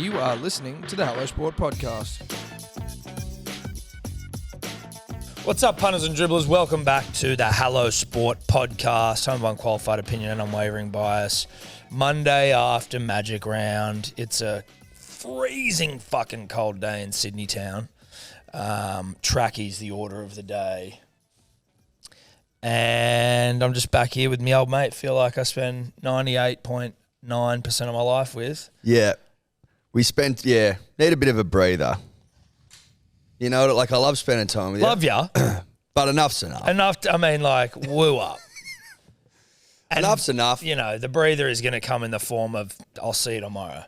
You are listening to the Hello Sport Podcast. What's up, punters and dribblers? Welcome back to the Hello Sport Podcast. Home of unqualified opinion and unwavering bias. Monday after Magic Round. It's a freezing fucking cold day in Sydney town. Tracky's the order of the day. And I'm just back here with my old mate. Feel like I spend 98.9% of my life with. Yeah. Need a bit of a breather. You know, like I love spending time with you. Love ya. But enough's enough. Woo up. And, enough's enough. You know, the breather is going to come in the form of, I'll see you tomorrow.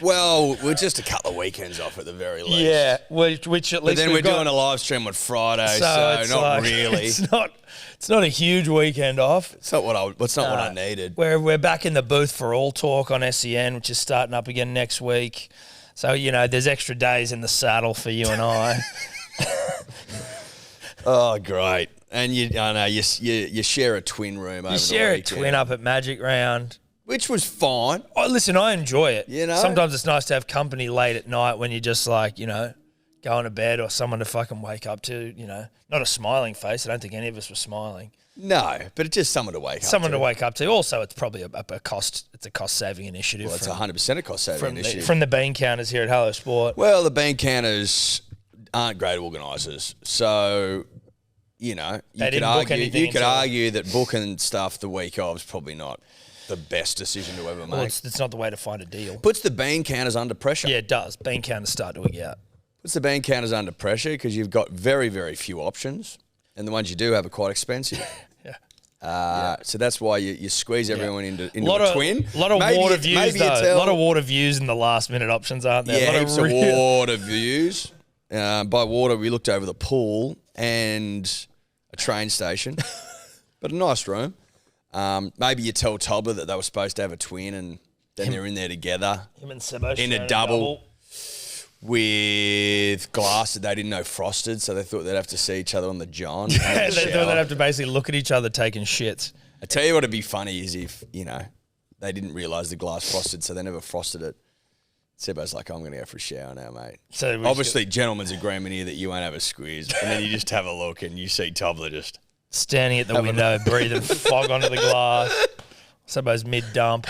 Well, we're just a couple of weekends off at the very least. Yeah, which at least but then we're doing a live stream on Friday, so not like, really. It's not a huge weekend off. It's not what I needed. We're back in the booth for All Talk on SEN, which is starting up again next week. So, you know, there's extra days in the saddle for you and I. Oh, great. And you share a twin room over the weekend. You share a twin up at Magic Round. Which was fine. Oh, listen, I enjoy it. You know? Sometimes it's nice to have company late at night when you're just like, you know, going to bed or someone to fucking wake up to, you know. Not a smiling face. I don't think any of us were smiling. No, but it's just someone to wake up to. Someone to wake up to. Also, it's probably a cost-saving initiative. Well, it's 100% a cost-saving initiative. From the bean counters here at Hello Sport. Well, the bean counters aren't great organisers. So, you know, you could argue that booking stuff the week of is probably not the best decision to ever make. Well, it's not the way to find a deal. Puts the bean counters under pressure. Yeah, it does. Bean counters start to wig out. Puts the bean counters under pressure because you've got very, very few options, and the ones you do have are quite expensive. So that's why you squeeze everyone into a twin. A lot of water views, though. A lot of water views in the last-minute options, aren't there? Yeah, heaps of water views. By water, we looked over the pool and a train station, but a nice room. Maybe you tell Tobler that they were supposed to have a twin and then they're in there together. Him and Sebo in a double with glass that they didn't know frosted, so they thought they'd have to see each other on the john. They thought they'd have to basically look at each other taking shits. I tell you what would be funny is if, you know, they didn't realise the glass frosted, so they never frosted it. Sebo's like, I'm going to go for a shower now, mate. So obviously, gentlemen's agreement here that you won't have a squeeze. And then you just have a look and you see Tobler just standing at the window, breathing fog onto the glass. Sebo's mid-dump.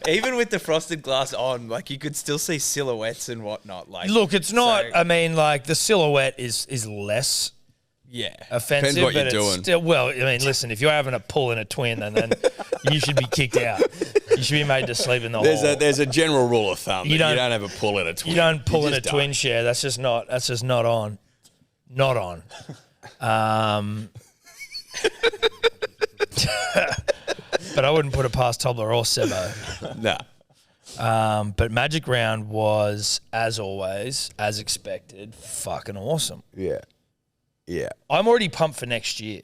Even with the frosted glass on, like, you could still see silhouettes and whatnot. Like, look, it's not. I mean, like, the silhouette is less. Yeah, offensive. Depends what but you're it's doing. Still, well, I mean, listen, if you're having a pull in a twin, then you should be kicked out. You should be made to sleep in the hall. There's a general rule of thumb. You don't have a pull in a twin. You don't pull in a twin share. That's just not on. Not on. But I wouldn't put it past Tobler or Sebo. No. But Magic Round was, as always, as expected, fucking awesome. Yeah. Yeah. I'm already pumped for next year.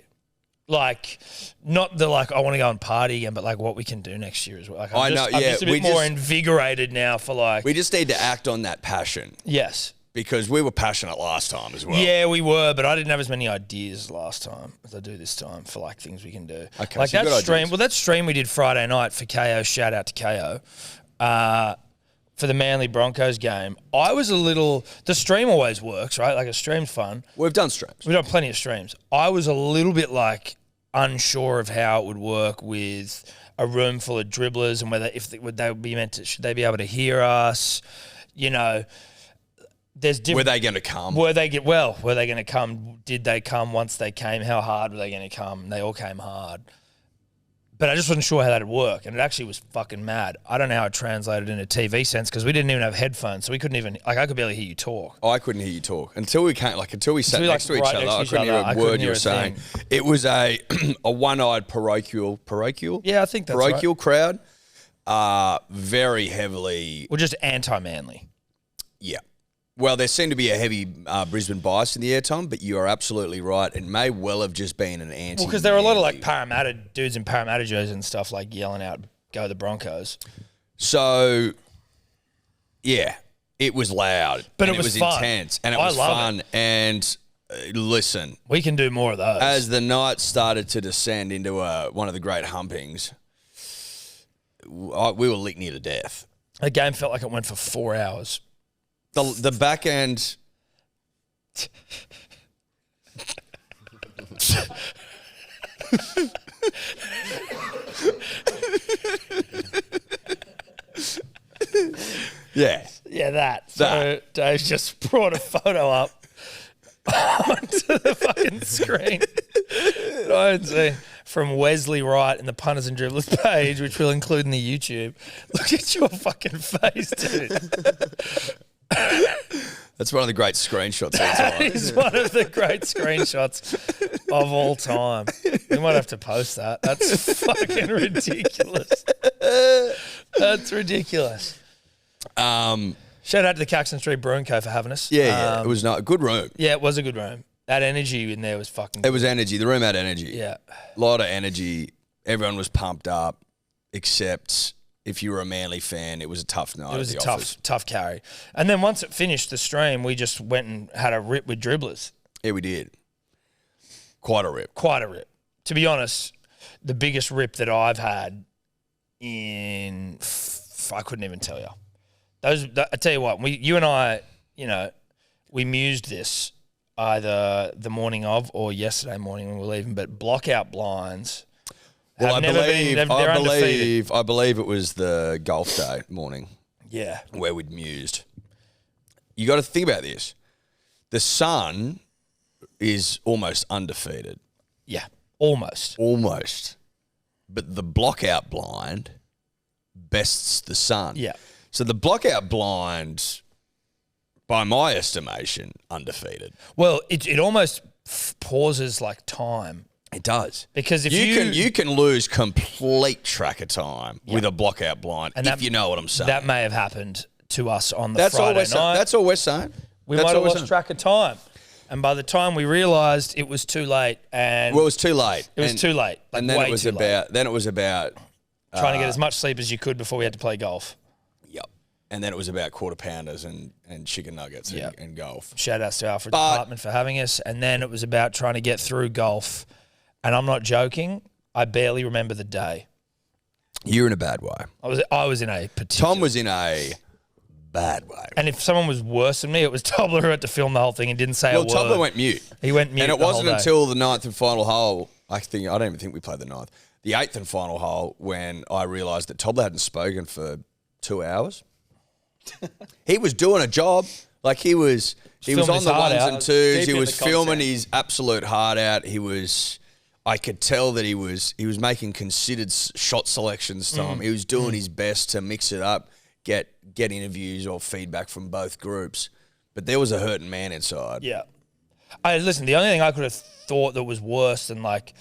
Like, not the, like, I want to go and party again, but, like, what we can do next year as well. Like, I'm just a bit more invigorated now for, like... We just need to act on that passion. Yes. Because we were passionate last time as well. Yeah, we were, but I didn't have as many ideas last time as I do this time for, like, things we can do. Okay, like, so that stream... Well, that stream we did Friday night for KO, shout out to KO, for the Manly Broncos game, I was a little... The stream always works, right? Like, a stream's fun. We've done streams. We've done plenty of streams. I was a little bit, like, unsure of how it would work with a room full of dribblers and whether should they be able to hear us? You know, there's different... Were they going to come? Were they going to come? Did they come once they came? How hard were they going to come? They all came hard. But I just wasn't sure how that would work, and it actually was fucking mad. I don't know how it translated in a TV sense because we didn't even have headphones, so we couldn't even... Like, I could barely hear you talk. Oh, I couldn't hear you talk. Until we sat next to each other, I couldn't hear a word you were saying. It was a one-eyed parochial... Yeah, I think that's parochial crowd. Very heavily... Well, just anti-Manly. Yeah. Well, there seemed to be a heavy Brisbane bias in the airtime, but you are absolutely right. It may well have just been an anti. Well, because there were a lot of like Parramatta dudes in Parramatta jerseys and stuff like yelling out, "Go the Broncos." So, yeah, it was loud, but and it was intense, and it was fun. And listen, we can do more of those. As the night started to descend into one of the great humpings, we were licked near to death. The game felt like it went for 4 hours. The back end. Yeah. Yeah, that. So Dave's just brought a photo up onto the fucking screen. I can see from Wesley Wright in the Punters and Dribblers page, which we'll include in the YouTube. Look at your fucking face, dude. That's one of the great screenshots. That is one of the great screenshots of all time. We might have to post that. That's fucking ridiculous. That's ridiculous. Shout out to the Caxton Street Brewing Co. for having us. Yeah, it was not a good room. Yeah, it was a good room. That energy in there was fucking It was energy. The room had energy. Yeah. A lot of energy. Everyone was pumped up, except if you were a Manly fan, it was a tough night. It was at a the office. tough carry. And then once it finished the stream, we just went and had a rip with dribblers. Yeah, we did. Quite a rip. Quite a rip. To be honest, the biggest rip that I've had in I couldn't even tell you. I tell you what, you and I, we mused this either the morning of or yesterday morning when we were leaving, but blockout blinds. Well, I undefeated. believe it was the golf day morning. Yeah. Where we'd mused. You got to think about this. The Sun is almost undefeated. Yeah, almost. Almost. But the blockout blind bests the Sun. Yeah. So the blockout blind, by my estimation, undefeated. Well, it almost pauses like time. It does. Because if you can lose complete track of time with a blockout blind, and if you know what I'm saying. That may have happened to us on the Friday night. That's all we're saying. We might have lost track of time. And by the time we realised it was too late, and it was too late. It was too late. Like and then it was about trying to get as much sleep as you could before we had to play golf. Yep. And then it was about quarter pounders and chicken nuggets and golf. Shout outs to Alfred's apartment for having us. And then it was about trying to get through golf. And I'm not joking, I barely remember the day. You're in a bad way. I was in a particular... Tom was in a bad way. And if someone was worse than me, it was Tobler who had to film the whole thing and didn't say a word. Well, Tobler went mute. He went mute. And it wasn't until the 9th and final hole, I don't even think we played the 9th, the 8th and final hole, when I realised that Tobler hadn't spoken for 2 hours. He was doing a job. Like he was on the ones and twos. He was filming his absolute heart out. I could tell that he was making considered shot selections, Tom. He was doing his best to mix it up, get interviews or feedback from both groups. But there was a hurting man inside. Yeah. Listen, the only thing I could have thought that was worse than like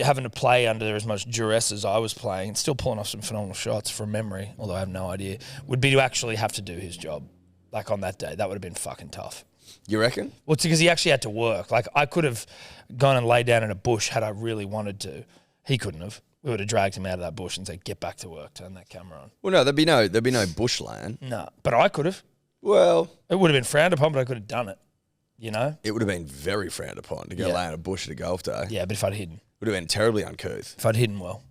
having to play under as much duress as I was playing and still pulling off some phenomenal shots from memory, although I have no idea, would be to actually have to do his job. Like on that day. That would have been fucking tough. You reckon? Well, it's because he actually had to work. Like, I could have gone and laid down in a bush had I really wanted to. He couldn't have. We would have dragged him out of that bush and said, get back to work, turn that camera on. Well, no, there'd be no bushland. No, but I could have. Well, it would have been frowned upon, but I could have done it, you know? It would have been very frowned upon to go lay in a bush at a golf day. Yeah, but if I'd hidden. Would have been terribly uncouth. If I'd hidden well.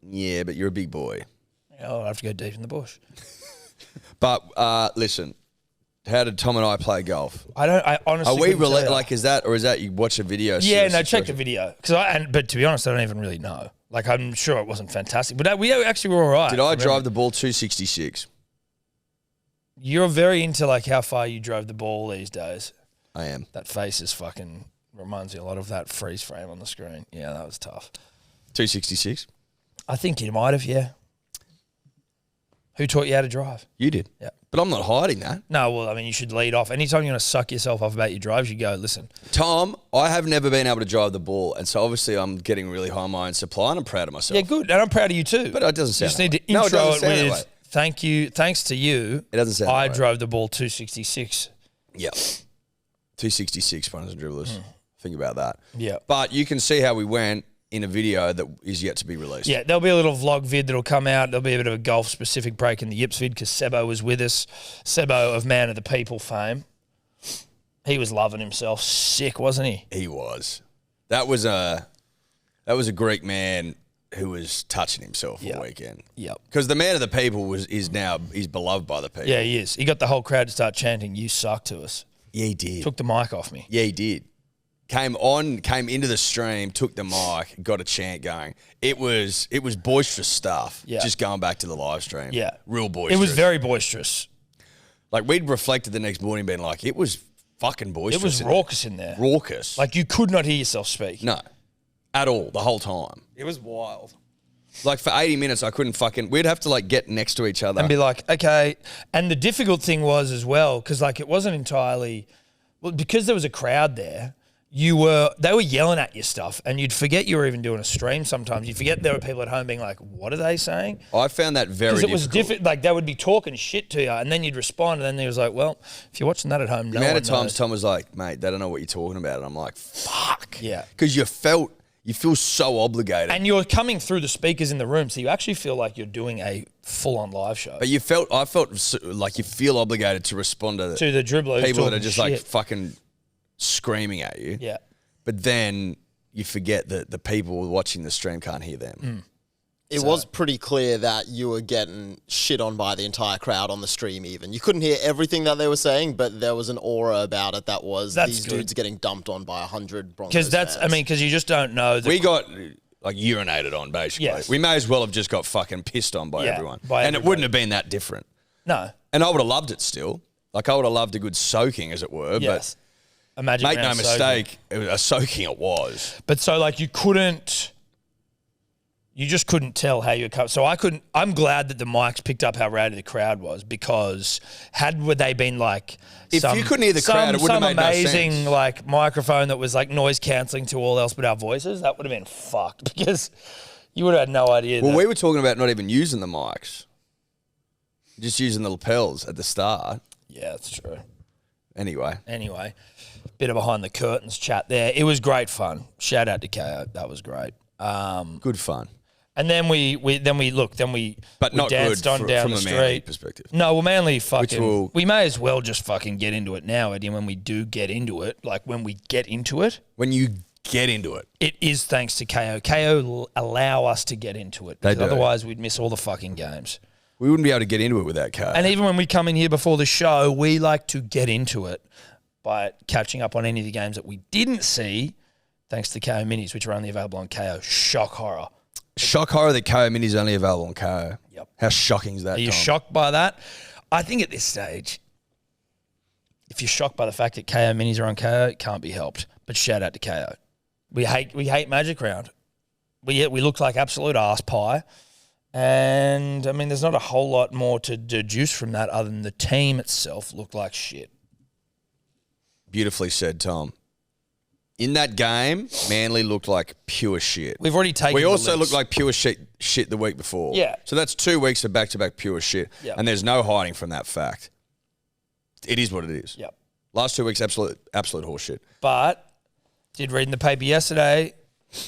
Yeah, but you're a big boy. Yeah, I'd have to go deep in the bush. But listen, how did Tom and I play golf? I honestly are we like is that you watch a video? Yeah, no, check the video. But to be honest, I don't even really know. Like, I'm sure it wasn't fantastic, but we actually were all right. Did I drive the ball 266? You're very into like how far you drove the ball these days. I am. That face is fucking reminds me a lot of that freeze frame on the screen. Yeah, that was tough. 266? I think you might have, yeah. Who taught you how to drive? You did. Yeah. But I'm not hiding that. No, well, I mean, you should lead off. Anytime you want to suck yourself off about your drives, you go, listen. Tom, I have never been able to drive the ball, and so obviously I'm getting really high on my own supply, and I'm proud of myself. Yeah, good. And I'm proud of you too. But it doesn't sound You just need to No, it intro doesn't it sound that with, thank you, thanks to you, It doesn't sound I that way. drove the ball 266. Yep. 266 punters and dribblers. Think about that. Yeah. But you can see how we went in a video that is yet to be released. Yeah, there'll be a little vlog vid that'll come out. There'll be a bit of a golf-specific break in the Yips vid because Sebo was with us. Sebo of Man of the People fame. He was loving himself. Sick, wasn't he? He was. That was a Greek man who was touching himself Yep. all weekend. Yep. Because the man of the people he's beloved by the people. Yeah, he is. He got the whole crowd to start chanting, "You suck" to us. Yeah, he did. Took the mic off me. Yeah, he did. Came into the stream, took the mic, got a chant going. It was boisterous stuff. Yeah. Just going back to the live stream. Yeah. Real boisterous. It was very boisterous. Like, we'd reflected the next morning being like, it was fucking boisterous. It was raucous in there. Raucous. Like, you could not hear yourself speak. No. At all, the whole time. It was wild. Like, for 80 minutes, I couldn't we'd have to, like, get next to each other. And be like, okay. And the difficult thing was as well, because, like, it wasn't entirely... Well, because there was a crowd there, they were yelling at you stuff, and you'd forget you were even doing a stream sometimes. You'd forget there were people at home being like, what are they saying? I found that very Because difficult. it was different. Like, they would be talking shit to you, and then you'd respond, and then he was like, well, if you're watching that at home, The amount of times Tom was like, mate, they don't know what you're talking about. And I'm like, fuck. Yeah. Because you feel so obligated. And you're coming through the speakers in the room, so you actually feel like you're doing a full-on live show. But I felt like you feel obligated to respond to the dribblers people that talking are just shit. like fucking screaming at you. Yeah. But then you forget that the people watching the stream can't hear them. Mm. It was pretty clear that you were getting shit on by the entire crowd on the stream even. You couldn't hear everything that they were saying, but there was an aura about it that was these dudes getting dumped on by 100 Broncos fans. Because you just don't know. We got like urinated on, basically. Yes. We may as well have just got fucking pissed on by everyone. by and everybody. it wouldn't have been that different. No. And I would have loved it still. Like, I would have loved a good soaking, as it were. Yes. But make no mistake, a soaking it was. But so, like, you just couldn't tell how you cut. So I'm glad that the mics picked up how rowdy the crowd was, because would they been like, If you couldn't hear the crowd, it wouldn't have made no amazing sense. like microphone that was like noise cancelling to all else but our voices, that would have been fucked, because you would have had no idea. Well, we were talking about not even using the mics, just using the lapels at the start. Yeah, that's true. Anyway, bit of behind the curtains chat there. It was great fun. Shout out to KO. That was great. good fun. And then we But not danced good on down from the a street. Manly perspective. No, well, Manly fucking. will- We may as well just fucking get into it now, Eddie. When we do get into it, like when we get into it, When you get into it. it is thanks to KO. KO will allow us to get into it. They Because do. otherwise, we'd miss all the fucking games. We wouldn't be able to get into it without K. And even when we come in here before the show, we like to get into it by catching up on any of the games that we didn't see, thanks to KO Minis, which are only available on KO. Shock horror. Shock horror that KO Mini is only available on KO. Yep. How shocking is that, Are you Tom? shocked by that? I think at this stage, if you're shocked by the fact that KO Minis are on KO, it can't be helped. But shout out to KO. We hate Magic Round. We look like absolute arse pie. And, I mean, there's not a whole lot more to deduce from that other than the team itself looked like shit. Beautifully said, Tom. In that game, Manly looked like pure shit. We've already taken We the also licks. looked like pure shit the week before. Yeah. So that's 2 weeks of back-to-back pure shit. Yep. And there's no hiding from that fact. It is what it is. Yep. Last 2 weeks, absolute horseshit. But did read in the paper yesterday,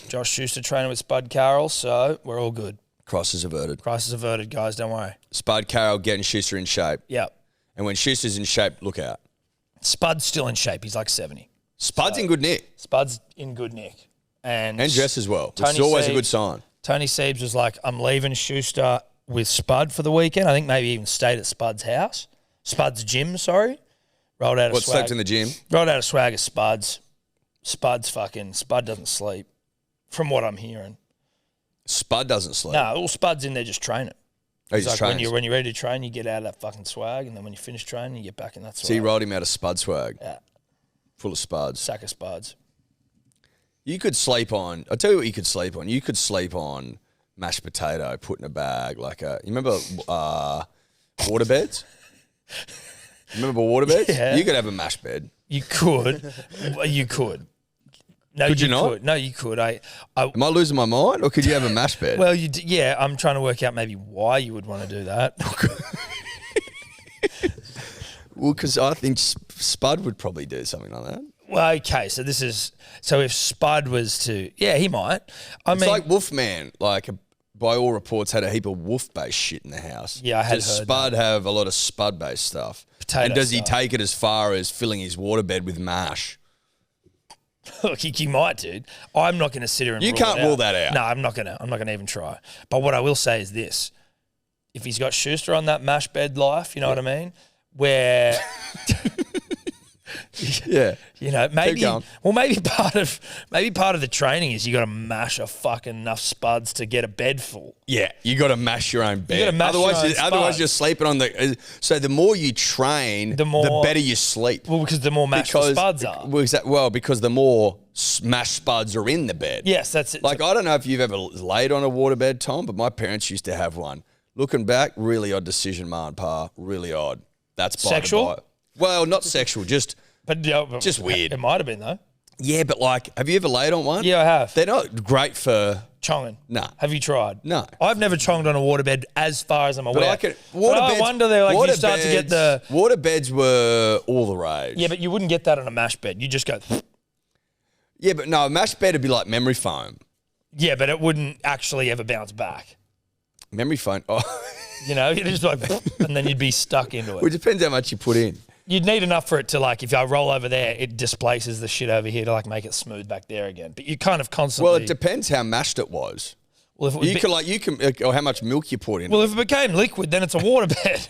Josh Schuster training with Spud Carroll, so we're all good. Crisis averted. Crisis averted, guys, don't worry. Spud Carroll getting Schuster in shape. Yep. And when Schuster's in shape, look out. Spud's still in shape. He's like 70. Spud's in good nick. Spud's in good nick. And Jess as well, which Tony is always a Siebes- good sign. Tony Siebes was like, I'm leaving Schuster with Spud for the weekend. I think maybe even stayed at Spud's house. Spud's gym, sorry. Rolled out a What, swag. slept in the gym? Rolled out a swag of Spud's. Spud doesn't sleep, from what I'm hearing. Spud doesn't sleep. No, all Spud's in there just training. Oh, It's he's like when trains. you're ready to train, you get out of that fucking swag, and then when you finish training, you get back in that swag. So you rolled him out of Spud swag. Yeah. Full of Spuds. Sack of Spuds. You could sleep on, I'll tell you what you could sleep on. You could sleep on mashed potato put in a bag. You remember waterbeds? Remember waterbeds? Yeah. You could have a mash bed. You could. You could. No, Could you not? Could. No, you could. Am I losing my mind, or could you have a mash bed? Well, yeah, I'm trying to work out maybe why you would want to do that. Well, because I think Spud would probably do something like that. Well, okay, so if Spud was to, yeah, he might. It's like Wolfman, by all reports, had a heap of wolf-based shit in the house. Yeah, I had Does heard Spud have a lot of Spud-based stuff? Potato and does he stuff. take it as far as filling his waterbed with mash? Look, you might, dude. I'm not going to sit here and You can't rule that out. No, I'm not going to even try. But what I will say is this. If he's got Schuster on that mash bed life, you know what I mean? Where... Yeah. You know, maybe going. maybe part of the training is you got to mash a fucking enough spuds to get a bed full. Yeah, you got to mash your own bed. You gotta mash your own otherwise, spuds. you're sleeping on the. So the more you train, the better you sleep. Well, because the more mashed the spuds are. Because the more mashed spuds are in the bed. Yes, that's it. Like I don't know if you've ever laid on a waterbed, Tom, but my parents used to have one. Looking back, really odd decision, Ma and Pa. Really odd. That's by Sexual? the by. Well, not sexual, just just weird. It might have been though. Yeah, but like, have you ever laid on one? Yeah, I have. They're not great for. Chonging. No. Have you tried? No. I've never chonged on a waterbed as far as I'm aware. But I wonder they're like you start to get the water beds were all the rage. Yeah, but you wouldn't get that on a mash bed. You just go. Yeah, but no, a mash bed would be like memory foam. Yeah, but it wouldn't actually ever bounce back. Memory foam. Oh. You know, you'd just like, and then you'd be stuck into it. Well, it depends how much you put in. You'd need enough for it to like, if I roll over there, it displaces the shit over here to like make it smooth back there again. But you kind of constantly. Well, it depends how mashed it was. Well, if it was or how much milk you put in. Well, if it became liquid, then it's a waterbed.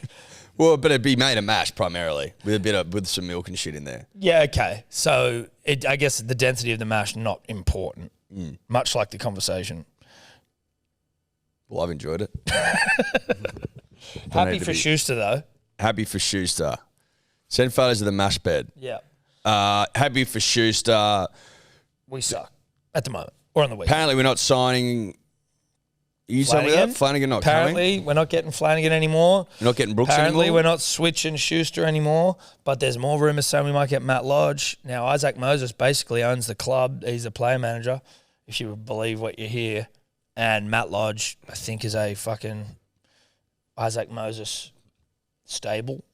Well, but it'd be made of mash primarily with some milk and shit in there. Yeah, okay. So I guess the density of the mash not important, much like the conversation. Well, I've enjoyed it. Happy for Schuster though. Happy for Schuster. Send photos of the mash bed. Yeah. Happy for Schuster. We suck at the moment or on the week. Apparently, we're not signing. Are you telling me that? Flanagan not Apparently, coming? we're not getting Flanagan anymore. We're not getting Brooks Apparently, anymore? we're not switching Schuster anymore. But there's more rumours saying we might get Matt Lodge. Now, Isaac Moses basically owns the club. He's the player manager, if you believe what you hear. And Matt Lodge, I think, is a fucking Isaac Moses stable.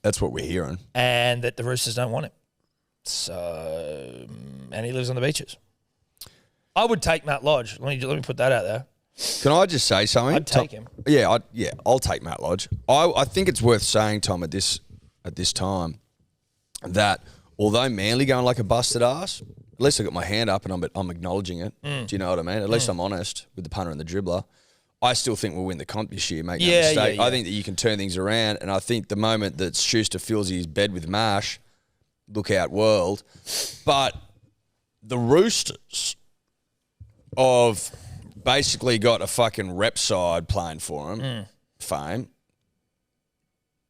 That's what we're hearing. And that the Roosters don't want him. So, and he lives on the beaches. I would take Matt Lodge. Let me put that out there. Can I just say something? I'd take him. Yeah, I'll take Matt Lodge. I think it's worth saying, Tom, at this time, that although Manly going like a busted ass, at least I got my hand up and I'm acknowledging it. Do you know what I mean? At least I'm honest with the punter and the dribbler. I still think we'll win the comp this year, make no mistake. Yeah. I think that you can turn things around, and I think the moment that Schuster fills his bed with mash, look out world. But the Roosters have basically got a fucking rep side playing for them, fame,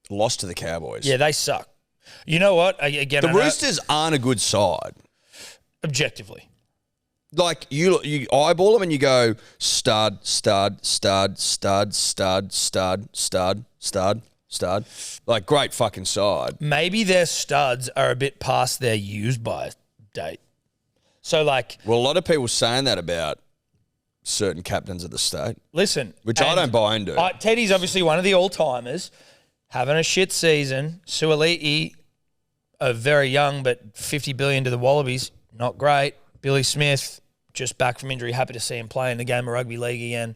lost to the Cowboys. Yeah, they suck. You know what? Again, the Roosters aren't a good side. Objectively. Like, you eyeball them and you go, stud, stud, stud, stud, stud, stud, stud, stud, stud. Like, great fucking side. Maybe their studs are a bit past their use-by date. So, like... Well, a lot of people saying that about certain captains of the state. Listen... Which I don't buy into. Teddy's obviously one of the all-timers, having a shit season. Suoliti, very young, but $50 billion to the Wallabies, not great. Billy Smith, just back from injury, happy to see him play in the game of rugby league again.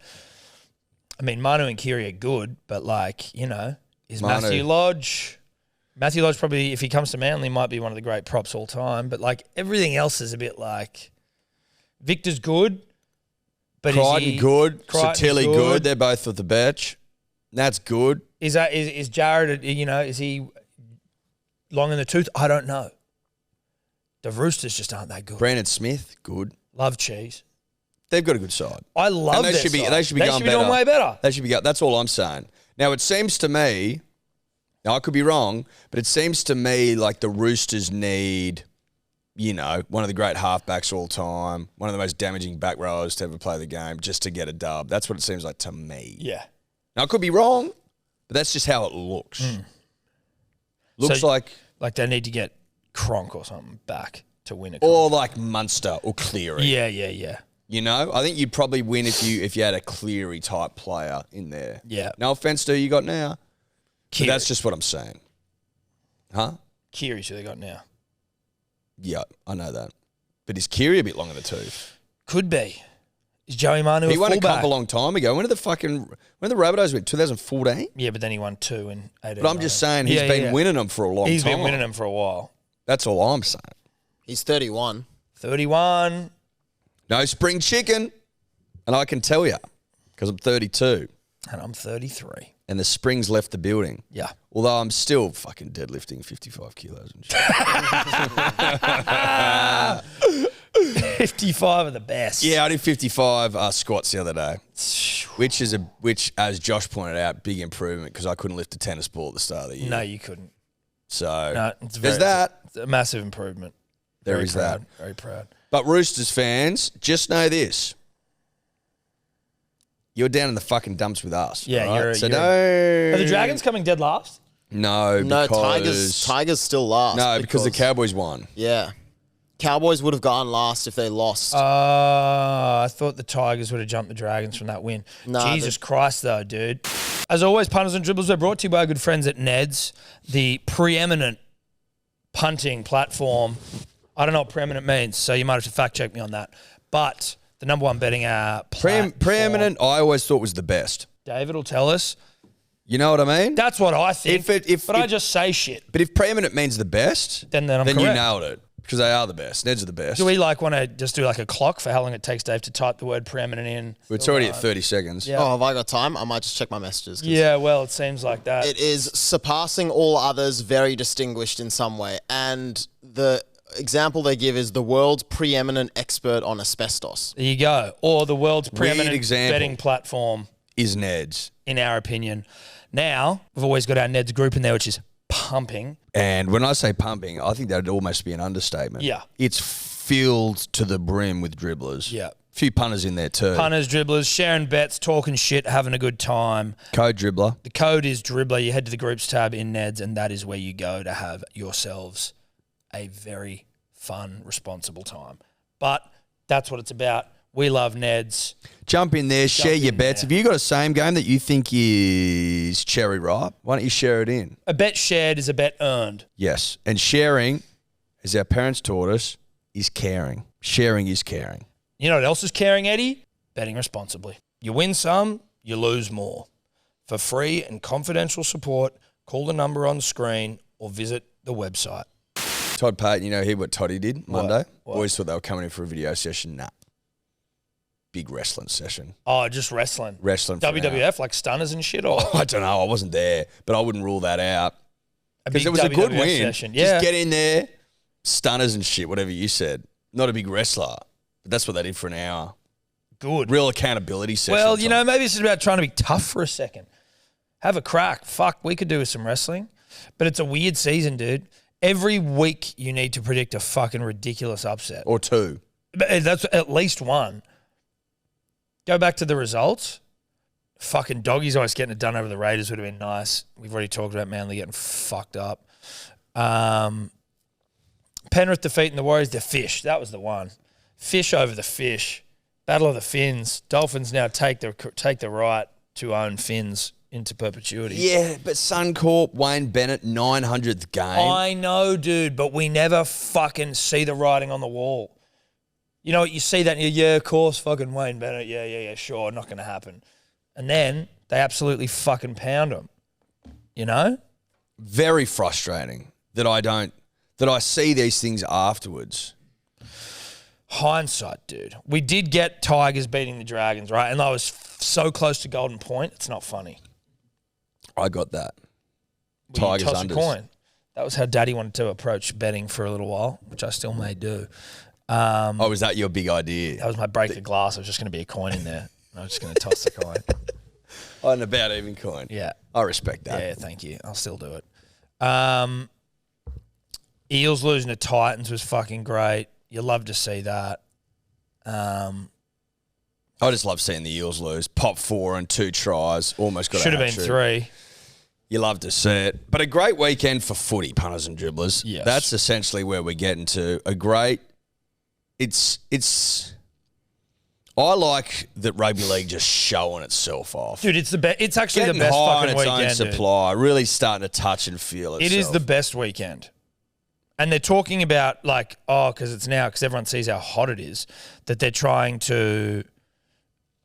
I mean, Manu and Kiri are good, but like, you know, is Matthew Lodge probably, if he comes to Manly, might be one of the great props all time. But like everything else is a bit like Victor's good, but Crichton good, Satili good. good. They're both with the bench. That's good. Is Jared? You know, is he long in the tooth? I don't know. The Roosters just aren't that good. Brandon Smith, good. Love cheese. They've got a good side. I love and their they should be. side. They should be going better. doing way better. They should be. That's all I'm saying. Now it seems to me. Now I could be wrong, but it seems to me like the Roosters need, you know, one of the great halfbacks all time, one of the most damaging back rowers to ever play the game, just to get a dub. That's what it seems like to me. Yeah. Now I could be wrong, but that's just how it looks. Looks So, like they need to get Cronk or something back to win a or comp. like Munster or Cleary. Yeah. You know, I think you'd probably win if you had a Cleary type player in there. Yeah. No offense to who you got now, but Kiri. that's just what I'm saying. Huh? Kiri's who they got now. Yeah, I know that. But is Kiri a bit long in the tooth? Could be. Is Joey Manu He a won a fullback? comp a long time ago. When the Rabbitohs went? 2014? Yeah, but then he won 2 in 18. But I'm just saying he's been winning them for a long time. He's been winning them for a while. That's all I'm saying. He's 31. 31. No spring chicken. And I can tell you, because I'm 32. And I'm 33. And the spring's left the building. Yeah. Although I'm still fucking deadlifting 55 kilos and shit. 55 are the best. Yeah, I did 55 squats the other day, which, as Josh pointed out, big improvement because I couldn't lift a tennis ball at the start of the year. No, you couldn't. So No, there's that. It's a massive improvement. There Very is proud, that. Very proud. But Roosters fans, just know this. You're down in the fucking dumps with us. Yeah, right? you're. No. Are the Dragons coming dead last? No, No, because... Tigers still last. No, because the Cowboys won. Yeah. Cowboys would have gone last if they lost. I thought the Tigers would have jumped the Dragons from that win. Nah, Jesus Christ, though, dude. As always, punters and dribblers are brought to you by our good friends at Ned's, the preeminent punting platform. I don't know what preeminent means, so you might have to fact check me on that. But the number one betting platform. Preeminent, I always thought was the best. David will tell us. You know what I mean? That's what I think. But I if- just say shit. But if preeminent means the best, Then I'm you correct. nailed it. Because they are the best. Neds are the best. Do we want to just do like a clock for how long it takes Dave to type the word preeminent in? It's already at 30 seconds. Yeah. Oh, have I got time? I might just check my messages. 'Cause Yeah, well, it seems like that. It is surpassing all others, very distinguished in some way. And the example they give is the world's preeminent expert on asbestos. There you go. Or the world's preeminent example. betting platform, Is Neds. in our opinion. Now, we've always got our Ned's group in there, which is pumping. And when I say pumping, I think that would almost be an understatement. Yeah. It's filled to the brim with dribblers. Yeah. A few punters in there too. Punters, dribblers, sharing bets, talking shit, having a good time. Code dribbler. The code is dribbler. You head to the groups tab in Ned's, and that is where you go to have yourselves a very fun, responsible time. But that's what it's about. We love Ned's. Jump in there, share your in bets. there. If you got a same game that you think is cherry ripe, why don't you share it in? A bet shared is a bet earned. Yes. And sharing, as our parents taught us, is caring. Sharing is caring. You know what else is caring, Eddie? Betting responsibly. You win some, you lose more. For free and confidential support, call the number on the screen or visit the website. Todd Payton, hear what Toddy did Monday? What? Always thought they were coming in for a video session. Nah. Big wrestling session. Oh, just wrestling. Wrestling for an hour. WWF, like stunners and shit? Or I don't know. I wasn't there, but I wouldn't rule that out. a Because big it was a good WWF win. session. Yeah. Just get in there, stunners and shit, whatever you said. Not a big wrestler, but that's what they did for an hour. Good. Real accountability session. Well, Tom. maybe it's about trying to be tough for a second. Have a crack. Fuck, we could do with some wrestling. But it's a weird season, dude. Every week you need to predict a fucking ridiculous upset. Or two. But that's at least one. Go back to the results. Fucking Doggies always getting it done over the Raiders would have been nice. We've already talked about Manly getting fucked up. Penrith defeating the Warriors. The Fish. That was the one. Fish over the Fish. Battle of the Fins. Dolphins now take the right to own Fins into perpetuity. Yeah, but Suncorp, Wayne Bennett, 900th game. I know, dude, but we never fucking see the writing on the wall. You know what? You see that and you're, yeah, of course, fucking Wayne Bennett. Yeah, sure, not going to happen. And then they absolutely fucking pound them. You know? Very frustrating that I see these things afterwards. Hindsight, dude. We did get Tigers beating the Dragons, right? And I was so close to Golden Point. It's not funny. I got that. We Tigers toss unders. a coin. That was how Daddy wanted to approach betting for a little while, which I still may do. Was that your big idea? That was my break the glass. There was just going to be a coin in there. I was just going to toss the coin. An about even coin. Yeah. I respect that. Yeah, thank you. I'll still do it. Eels losing to Titans was fucking great. You love to see that. I just love seeing the Eels lose. Pop 4 and 2 tries. Almost got Should have been 3. You love to see it. But a great weekend for footy, punters and dribblers. Yes. That's essentially where we're getting to. A great... I like that rugby league just showing itself off. Dude, it's actually Getting the best high on fucking its own weekend, dude. supply. Really starting to touch and feel itself. It is the best weekend. And they're talking about because everyone sees how hot it is, that they're trying to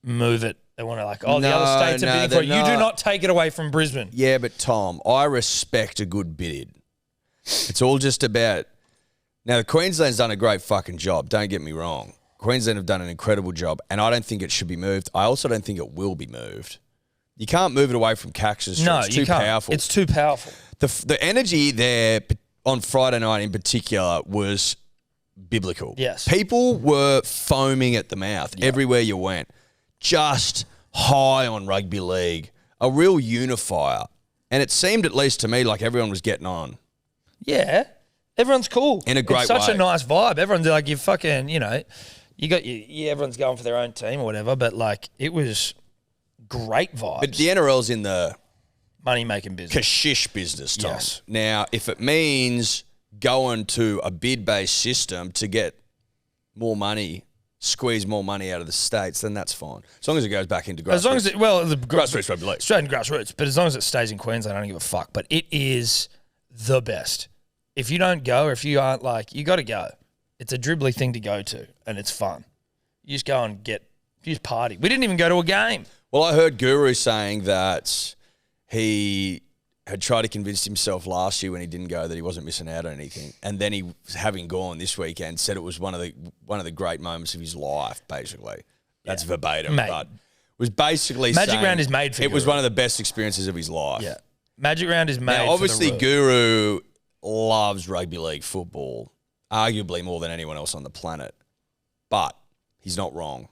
move it. They want to the other states are bidding for it. You do not take it away from Brisbane. Yeah, but Tom, I respect a good bid. It's all just about Now, Queensland's done a great fucking job. Don't get me wrong. Queensland have done an incredible job, and I don't think it should be moved. I also don't think it will be moved. You can't move it away from Caxton Street. No, it's you too can't. powerful. It's too powerful. The energy there on Friday night in particular was biblical. Yes. People were foaming at the mouth everywhere you went. Just high on rugby league. A real unifier. And it seemed, at least to me, like everyone was getting on. Yeah. Everyone's cool. In a great It's such way. a nice vibe. Everyone's like, you fucking, you know, everyone's going for their own team or whatever, but like, it was great vibes. But the NRL's in the money-making business. kashish business, Tom. Yes. Now, if it means going to a bid-based system to get more money, squeeze more money out of the states, then that's fine. As long as it goes back into grassroots. As long as it, well, the Grassroots rugby league. straight in grassroots, but as long as it stays in Queensland, I don't give a fuck. But it is the best. If you don't go, or if you aren't like, you got to go. It's a dribbly thing to go to, and it's fun. You just go and you just party. We didn't even go to a game. Well, I heard Guru saying that he had tried to convince himself last year when he didn't go that he wasn't missing out on anything, and then he, having gone this weekend, said it was one of the great moments of his life. Basically, that's verbatim, Mate. but was basically Magic saying Round is made for it was Guru. one of the best experiences of his life. Yeah, Magic Round is made. Now, obviously, for the road. Guru loves rugby league football, arguably more than anyone else on the planet, but he's not wrong.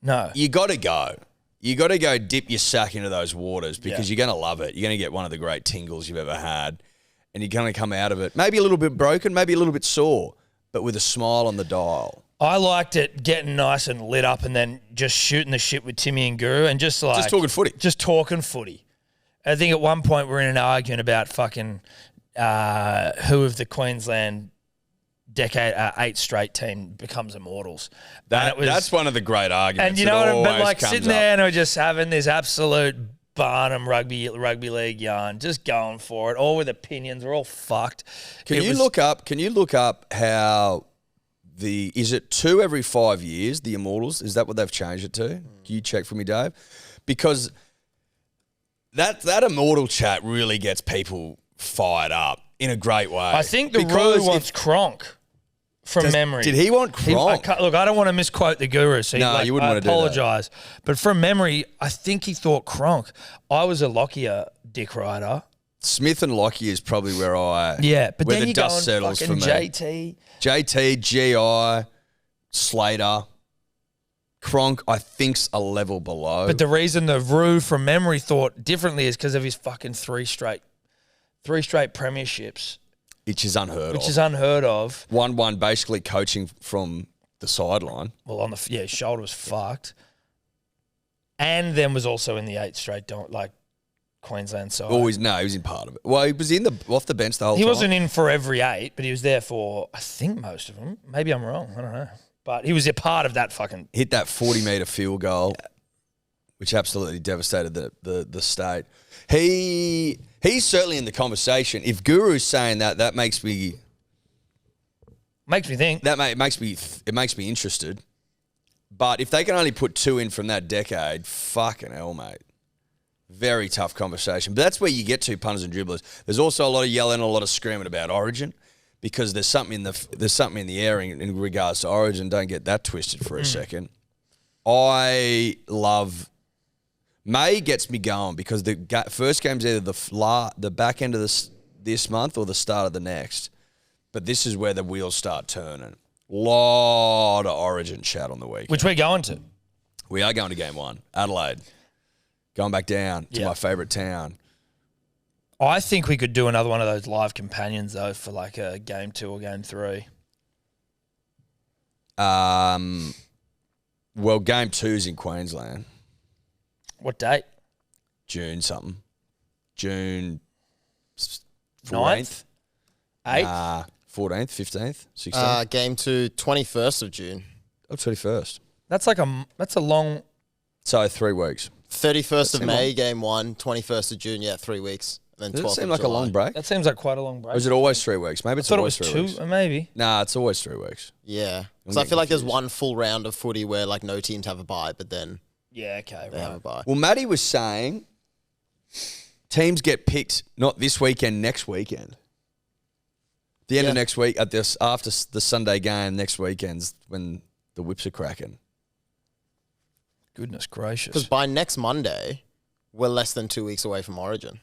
No, You got to go. You got to go dip your sack into those waters because you're going to love it. You're going to get one of the great tingles you've ever had, and you're going to come out of it maybe a little bit broken, maybe a little bit sore, but with a smile on the dial. I liked it getting nice and lit up, and then just shooting the shit with Timmy and Guru, and just talking footy. Just talking footy. I think at one point we're in an argument about fucking who of the Queensland decade 8 straight team becomes immortals. That's one of the great arguments. And you know what? But always like comes sitting up. there and we're just having this absolute Barnum rugby league yarn, just going for it, all with opinions. We're all fucked. Can you look up how is it 2 every 5 years, the Immortals? Is that what they've changed it to? Can you check for me, Dave? Because that Immortal chat really gets people fired up in a great way. I think the Roo wants Kronk from memory. Did he want Kronk? Look, I don't want to misquote the Guru, so No, you wouldn't I want to do that. apologise. But from memory, I think he thought Kronk. I was a Lockyer dick rider. Smith and Lockyer is probably where But where then the you dust go and settles for fucking me. JT. JT, GI, Slater, Kronk, I think's a level below. But the reason the Roo from memory thought differently is because of his fucking three straight premierships, which is unheard which of. is unheard of. 1-1 basically coaching from the sideline. Well, on the his shoulder was fucked, and then was also in the 8 straight Queensland side. He was in part of it. Well, he was off the bench the whole time. He wasn't in for every 8, but he was there for, I think, most of them. Maybe I'm wrong. I don't know. But he was a part of that fucking... Hit that 40-metre field goal, which absolutely devastated the state. He's certainly in the conversation. If Guru's saying that makes me... Makes me think. It makes me interested. But if they can only put 2 in from that decade, fucking hell, mate. Very tough conversation. But that's where you get to, punters and dribblers. There's also a lot of yelling, a lot of screaming about Origin, because there's something in the air in regards to Origin. Don't get that twisted for a second. May gets me going because the first game's either the back end of this month or the start of the next. But this is where the wheels start turning. Lot of Origin chat on the weekend. Which we're going to. We are going to game 1. Adelaide. Going back down to my favourite town. I think we could do another one of those live companions, though, for like a game 2 or game 3. Well, game 2's in Queensland. What date? June something. June 9th? 8th? 14th, 15th, 16th. Game 2, 21st of June. Oh, 21st. That's a long... So 3 weeks. 31st of May, game 1. 21st of June, 3 weeks. And then Does 12th it seem of like a July. long break? That seems like quite a long break. Or is it always 3 weeks? Maybe it's I thought it always was 3 2, weeks. maybe. Nah, it's always 3 weeks. Yeah. I'm Because I getting feel like there's confused. one full round of footy where like no teams have a bye, but then Yeah, okay, they have a right. bye. Well, Matty was saying teams get picked not this weekend, next weekend. The end of next week, after the Sunday game next weekend's when the whips are cracking. Goodness gracious. Because by next Monday, we're less than 2 weeks away from Origin.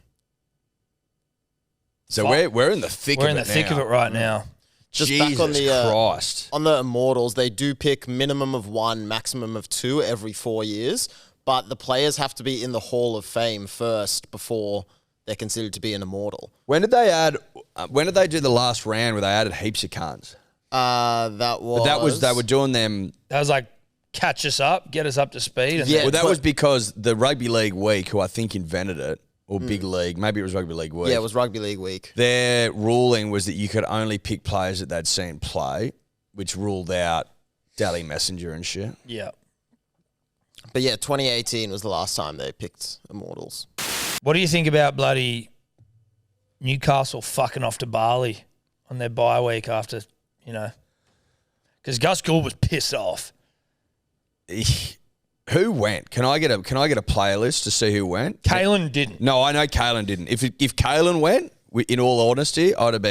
So we're in the thick of it now. We're in the thick of it right now. Just Jesus back on the Christ. On the Immortals, they do pick minimum of 1, maximum of 2 every 4 years, but the players have to be in the Hall of Fame first before they're considered to be an Immortal. When did they do the last round where they added heaps of cunts? They were doing them. That was like catch us up, get us up to speed. And Yeah. Well, that was because the Rugby League Week, who I think invented it, or Big League, maybe it was Rugby League Week. Yeah, it was Rugby League Week. Their ruling was that you could only pick players that they'd seen play, which ruled out Dally Messenger and shit. Yeah. But yeah, 2018 was the last time they picked Immortals. What do you think about bloody Newcastle fucking off to Bali on their bye week after, because Gus Gould was pissed off. Who went? Can I get a playlist to see who went? Kalen didn't. No, I know Kalen didn't. If Kalen went, in all honesty, I would have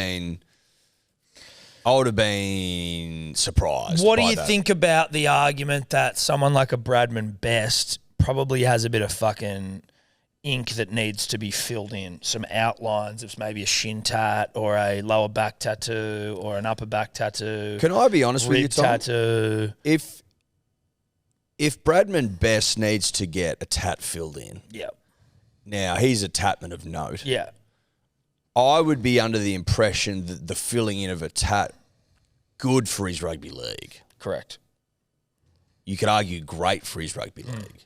been surprised. What do you think about the argument that someone like a Bradman Best probably has a bit of fucking ink that needs to be filled in? Some outlines of maybe a shin tat or a lower back tattoo or an upper back tattoo. Can I be honest with you, rib Tom? tattoo. If Bradman Best needs to get a tat filled in, Yeah. now he's a tatman of note. Yeah. I would be under the impression that the filling in of a tat, good for his rugby league. Correct. You could argue great for his rugby league.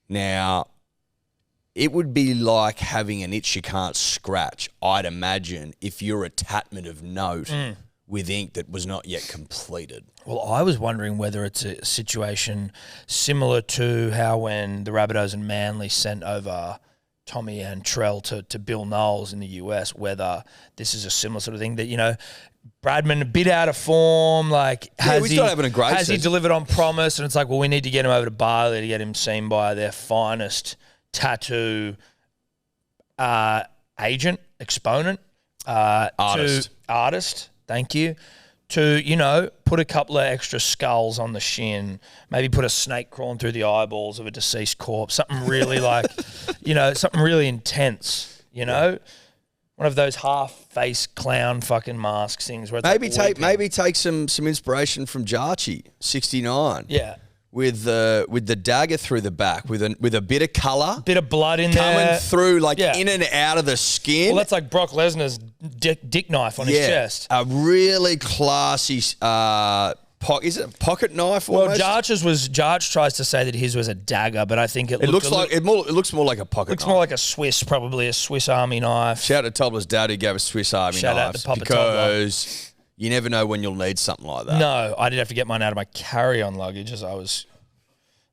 Now, it would be like having an itch you can't scratch, I'd imagine, if you're a tatman of note with ink that was not yet completed. Well, I was wondering whether it's a situation similar to how when the Rabbitohs and Manly sent over Tommy and Trell to Bill Knowles in the US, whether this is a similar sort of thing that, Bradman a bit out of form, he's not having a great has he season. delivered on promise? And it's like, well, we need to get him over to Bali to get him seen by their finest tattoo agent, exponent, artist. Thank you. To, put a couple of extra skulls on the shin, maybe put a snake crawling through the eyeballs of a deceased corpse, something really something really intense, One of those half-face clown fucking mask things. Where it's Maybe take some inspiration from Jarchi, 69. Yeah. With the dagger through the back, with a bit of colour. Bit of blood in coming there. through in and out of the skin. Well, that's like Brock Lesnar's dick knife on his chest. A really classy is it a pocket knife almost? Well, Jarch tries to say that his was a dagger, but I think it looks more like a pocket knife. Looks more like a Swiss Army knife. Shout out to Tobler's dad who gave us Swiss Army Shout out knives to Papa because you never know when you'll need something like that. No, I did have to get mine out of my carry-on luggage as I was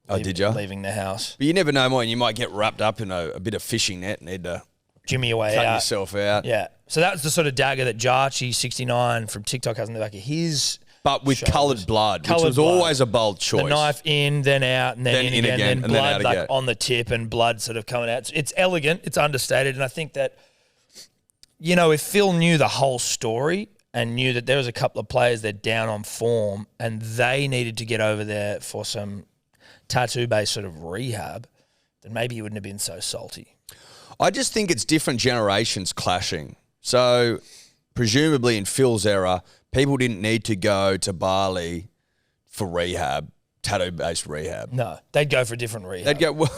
leaving the house. But you never know when you might get wrapped up in a bit of fishing net and need to Jimmy your way cut out. yourself out. Yeah. So that's the sort of dagger that Jarchi 69 from TikTok has in the back of his. But with shoulders. coloured blood, Coloured which was blood. always a bold choice. The knife in, then out, and then in again, then and blood then out again. on the tip and blood sort of coming out. It's elegant, it's understated, and I think that, if Phil knew the whole story and knew that there was a couple of players that down on form and they needed to get over there for some tattoo-based sort of rehab, then maybe he wouldn't have been so salty. I just think it's different generations clashing. So presumably in Phil's era, people didn't need to go to Bali for rehab, tattoo-based rehab. No, they'd go for a different rehab. They'd go, well,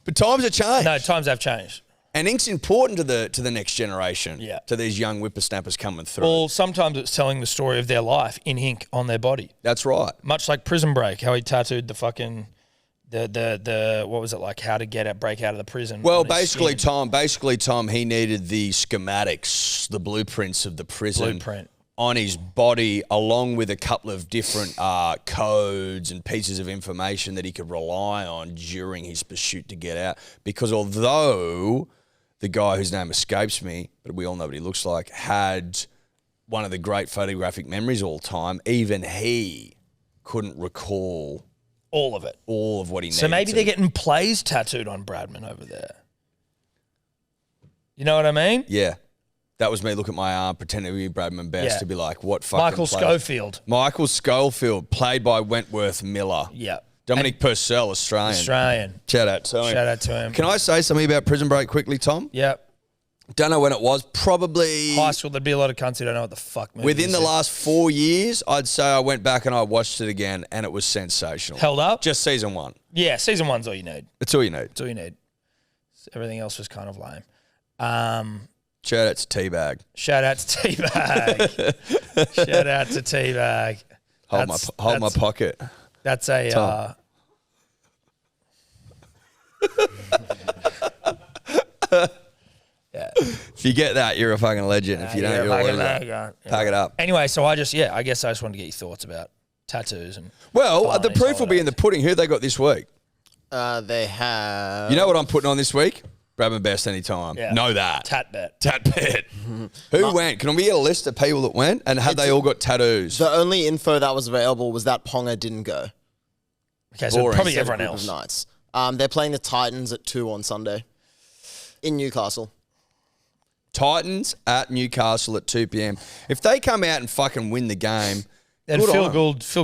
but times have changed. No, times have changed. And ink's important to the next generation, Yeah. to these young whippersnappers coming through. Well, sometimes it's telling the story of their life in ink on their body. That's right. Much like Prison Break, how he tattooed the fucking the what was it like? How to break out of the prison? Well, on his basically, skin. Tom, he needed the schematics, the blueprints of the prison Blueprint. on his body, along with a couple of different codes and pieces of information that he could rely on during his pursuit to get out. Because although the guy whose name escapes me, but we all know what he looks like, had one of the great photographic memories all time, even he couldn't recall all of it. all of what he needed. So maybe to. they're getting plays tattooed on Bradman over there. You know what I mean? Yeah. That was me look at my arm, pretending to be Bradman Best to be like, what fucking Michael Schofield. Michael Schofield, played by Wentworth Miller. Yeah. Dominic Purcell, Australian. Shout out to him. Can I say something about Prison Break quickly, Tom? Yep. Don't know when it was. Probably high school. There'd be a lot of cunts who don't know what the fuck movie within this the is. last 4 years. I'd say I went back and I watched it again, and it was sensational. Held up? Just season 1. Yeah, season 1's all you need. It's all you need. It's all you need. Everything else was kind of lame. Shout out to Teabag. Shout out to Teabag. Shout out to Teabag. Hold my pocket. That's a yeah. If you get that, you're a fucking legend. If you don't, you're a loser. Pack it up. Anyway, so I guess I just wanted to get your thoughts about tattoos and. Well, the proof will be in the pudding. Who they got this week? They have. You know what I'm putting on this week? Bradman Best anytime. Yeah. Know that. Tat bet. Who went? Can we get a list of people that went? And have they all got tattoos? The only info that was available was that Ponga didn't go. Okay, so Boring. probably Instead of everyone Group of else. Knights. They're playing the Titans at 2 on Sunday in Newcastle. Titans at Newcastle at 2 p.m. If they come out and fucking win the game, Then good Phil on 'em.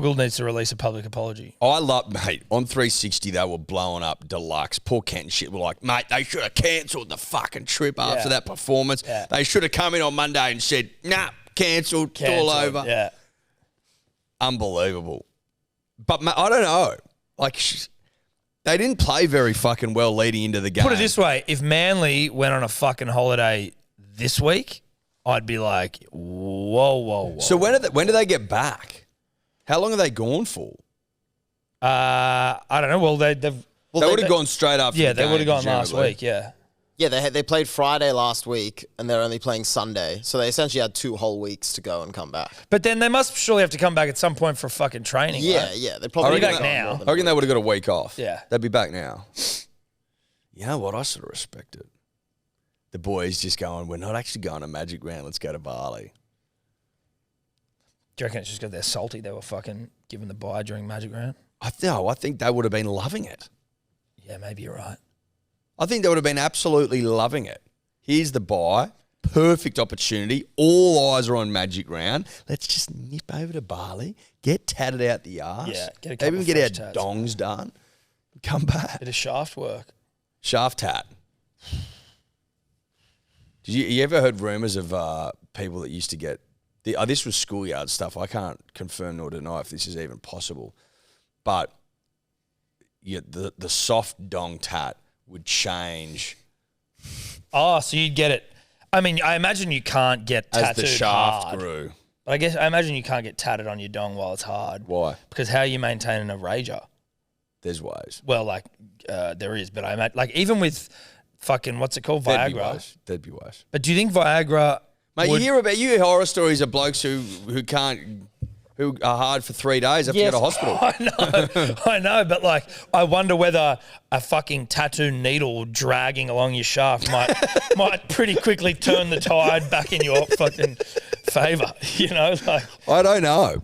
Gould needs to release a public apology. I love, mate, on 360, they were blowing up deluxe. Poor Kent and shit were like, mate, they should have cancelled the fucking trip after that performance. Yeah. They should have come in on Monday and said, nah, cancelled, it's all over. Yeah. Unbelievable. But, mate, I don't know. Like, they didn't play very fucking well leading into the game. Put it this way, if Manly went on a fucking holiday this week, I'd be like, whoa. So when do they get back? How long are they gone for? I don't know. Well, they would have gone straight after Yeah, the they game, would have gone last presumably. week, yeah. Yeah, they played Friday last week, and they're only playing Sunday. So they essentially had 2 whole weeks to go and come back. But then they must surely have to come back at some point for fucking training, Yeah, right? yeah. They I probably reckon back now. I reckon they would have got a week off. Yeah. They'd be back now. You know what? I sort of respect it. The boys just going, we're not actually going to Magic Round. Let's go to Bali. Do you reckon it's just because they're salty they were fucking given the bye during Magic Round? I think they would have been loving it. Yeah, maybe you're right. I think they would have been absolutely loving it. Here's the bye. Perfect opportunity. All eyes are on Magic Round. Let's just nip over to Bali, get tatted out the arse. Yeah, get a couple Maybe of get our fresh tats. dongs done. Come back. Bit of shaft work. Shaft tat. Did you ever heard rumours of people that used to get this was schoolyard stuff. I can't confirm nor deny if this is even possible, but the soft dong tat would change Oh, so you'd get it. I mean, I imagine you can't get as tattooed the shaft hard. grew. But I imagine you can't get tatted on your dong while it's hard. Why? Because how are you maintaining a rager? There's ways. Well, there is, but I imagine, even with fucking, what's it called, Viagra. There'd be ways. But do you think Viagra Mate, would... you hear horror stories of blokes who are hard for 3 days, have to go to hospital. I know, but I wonder whether a fucking tattoo needle dragging along your shaft might pretty quickly turn the tide back in your fucking favour. I don't know.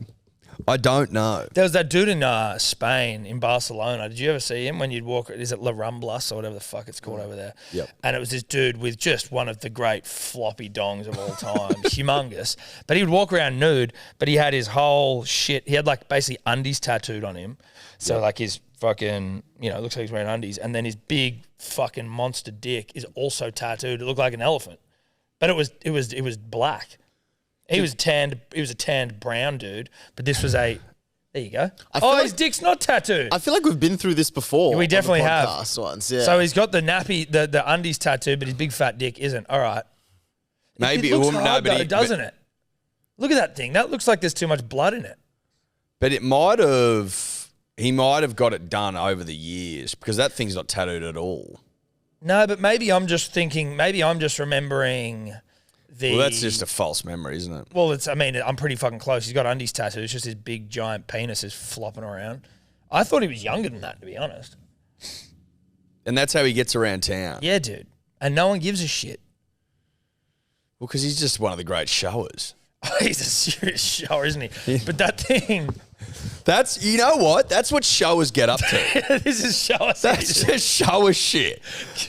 There was that dude in Spain, in Barcelona. Did you ever see him when you'd walk? Is it La Ramblas or whatever the fuck it's called over there? Yep. And it was this dude with just one of the great floppy dongs of all time, humongous. But he would walk around nude, but he had his whole shit. He had basically undies tattooed on him. So his fucking, it looks like he's wearing undies. And then his big fucking monster dick is also tattooed. It looked like an elephant, but it was black. He was a tanned brown dude, but this was there you go. His dick's not tattooed. I feel like we've been through this before. Yeah, we definitely on the have. podcast once, yeah. So he's got the nappy, the undies tattooed, but his big fat dick isn't. All right. Maybe it looks wouldn't. hard, No, but though, doesn't it? Look at that thing. That looks like there's too much blood in it. But it might have. He might have got it done over the years because that thing's not tattooed at all. No, but maybe I'm just thinking. Maybe I'm just remembering. Well, that's just a false memory, isn't it? Well, I'm pretty fucking close. He's got undies tattooed. It's just his big giant penis is flopping around. I thought he was younger than that, to be honest. And that's how he gets around town. Yeah, dude. And no one gives a shit. Well, because he's just one of the great showers. He's a serious shower, isn't he? But that thing, That's, you know what? That's what showers get up to. This is shower That's season. just shower shit.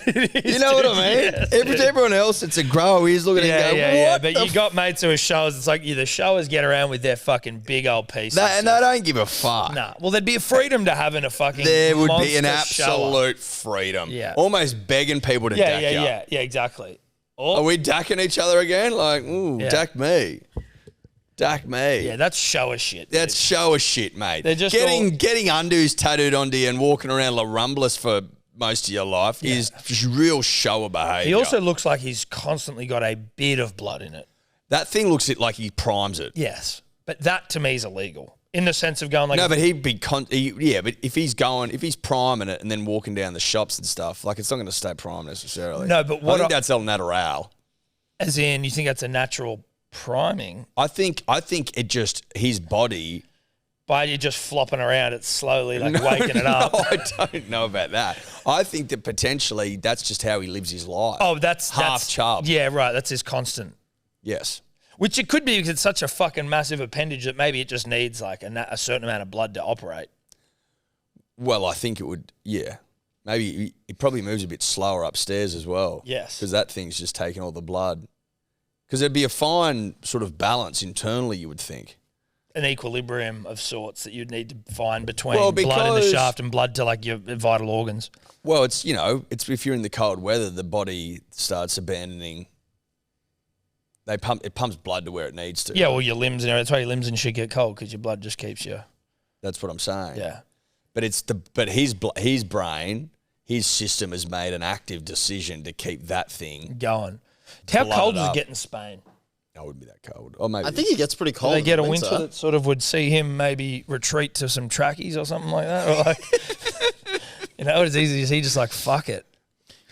You know what I mean? Yes. Everyone else, it's a grower. He's looking at it and go, what But the you got mates who are showers. It's like the showers get around with their fucking big old pieces. And they don't give a fuck. Nah. Well, there'd be a freedom to having a fucking There would be an monster shower. absolute freedom. Yeah. Almost begging people to dack you. Yeah, exactly. Are we dacking each other again? Like, ooh, Yeah. dack me. Dack me. Yeah, that's shower shit. That's dude. shower shit, mate. They're just getting undies tattooed onto you and walking around La Rumblers for most of your life is just real shower behaviour. He also looks like he's constantly got a bit of blood in it. That thing looks like he primes it. Yes, but that to me is illegal in the sense of going like. No, but he'd be but if he's priming it and then walking down the shops and stuff, like it's not going to stay primed necessarily. No, but I think that's El Natural. As in, you think that's a natural priming? I think it just his body. By you just flopping around, it's slowly like waking it up. No, I don't know about that. I think that potentially that's just how he lives his life. Oh, that's half chub. Yeah, right. That's his constant. Yes. Which it could be because it's such a fucking massive appendage that maybe it just needs like a certain amount of blood to operate. Well, I think it would. Yeah. Maybe it probably moves a bit slower upstairs as well. Yes. Because that thing's just taking all the blood. Because there'd be a fine sort of balance internally, you would think. An equilibrium of sorts that you'd need to find between blood in the shaft and blood to like your vital organs. Well, it's if you're in the cold weather, the body starts abandoning. It pumps blood to where it needs to. Yeah, well, your limbs and everything. That's why your limbs and shit get cold because your blood just keeps you. That's what I'm saying. Yeah. But his brain, his system has made an active decision to keep that thing going. How blooded cold does it up. get in Spain? I wouldn't be that cold. Or maybe I think he gets pretty cold. They get a in the winter that sort of would see him maybe retreat to some trackies or something like that. Or like, as easy as he just like, fuck it.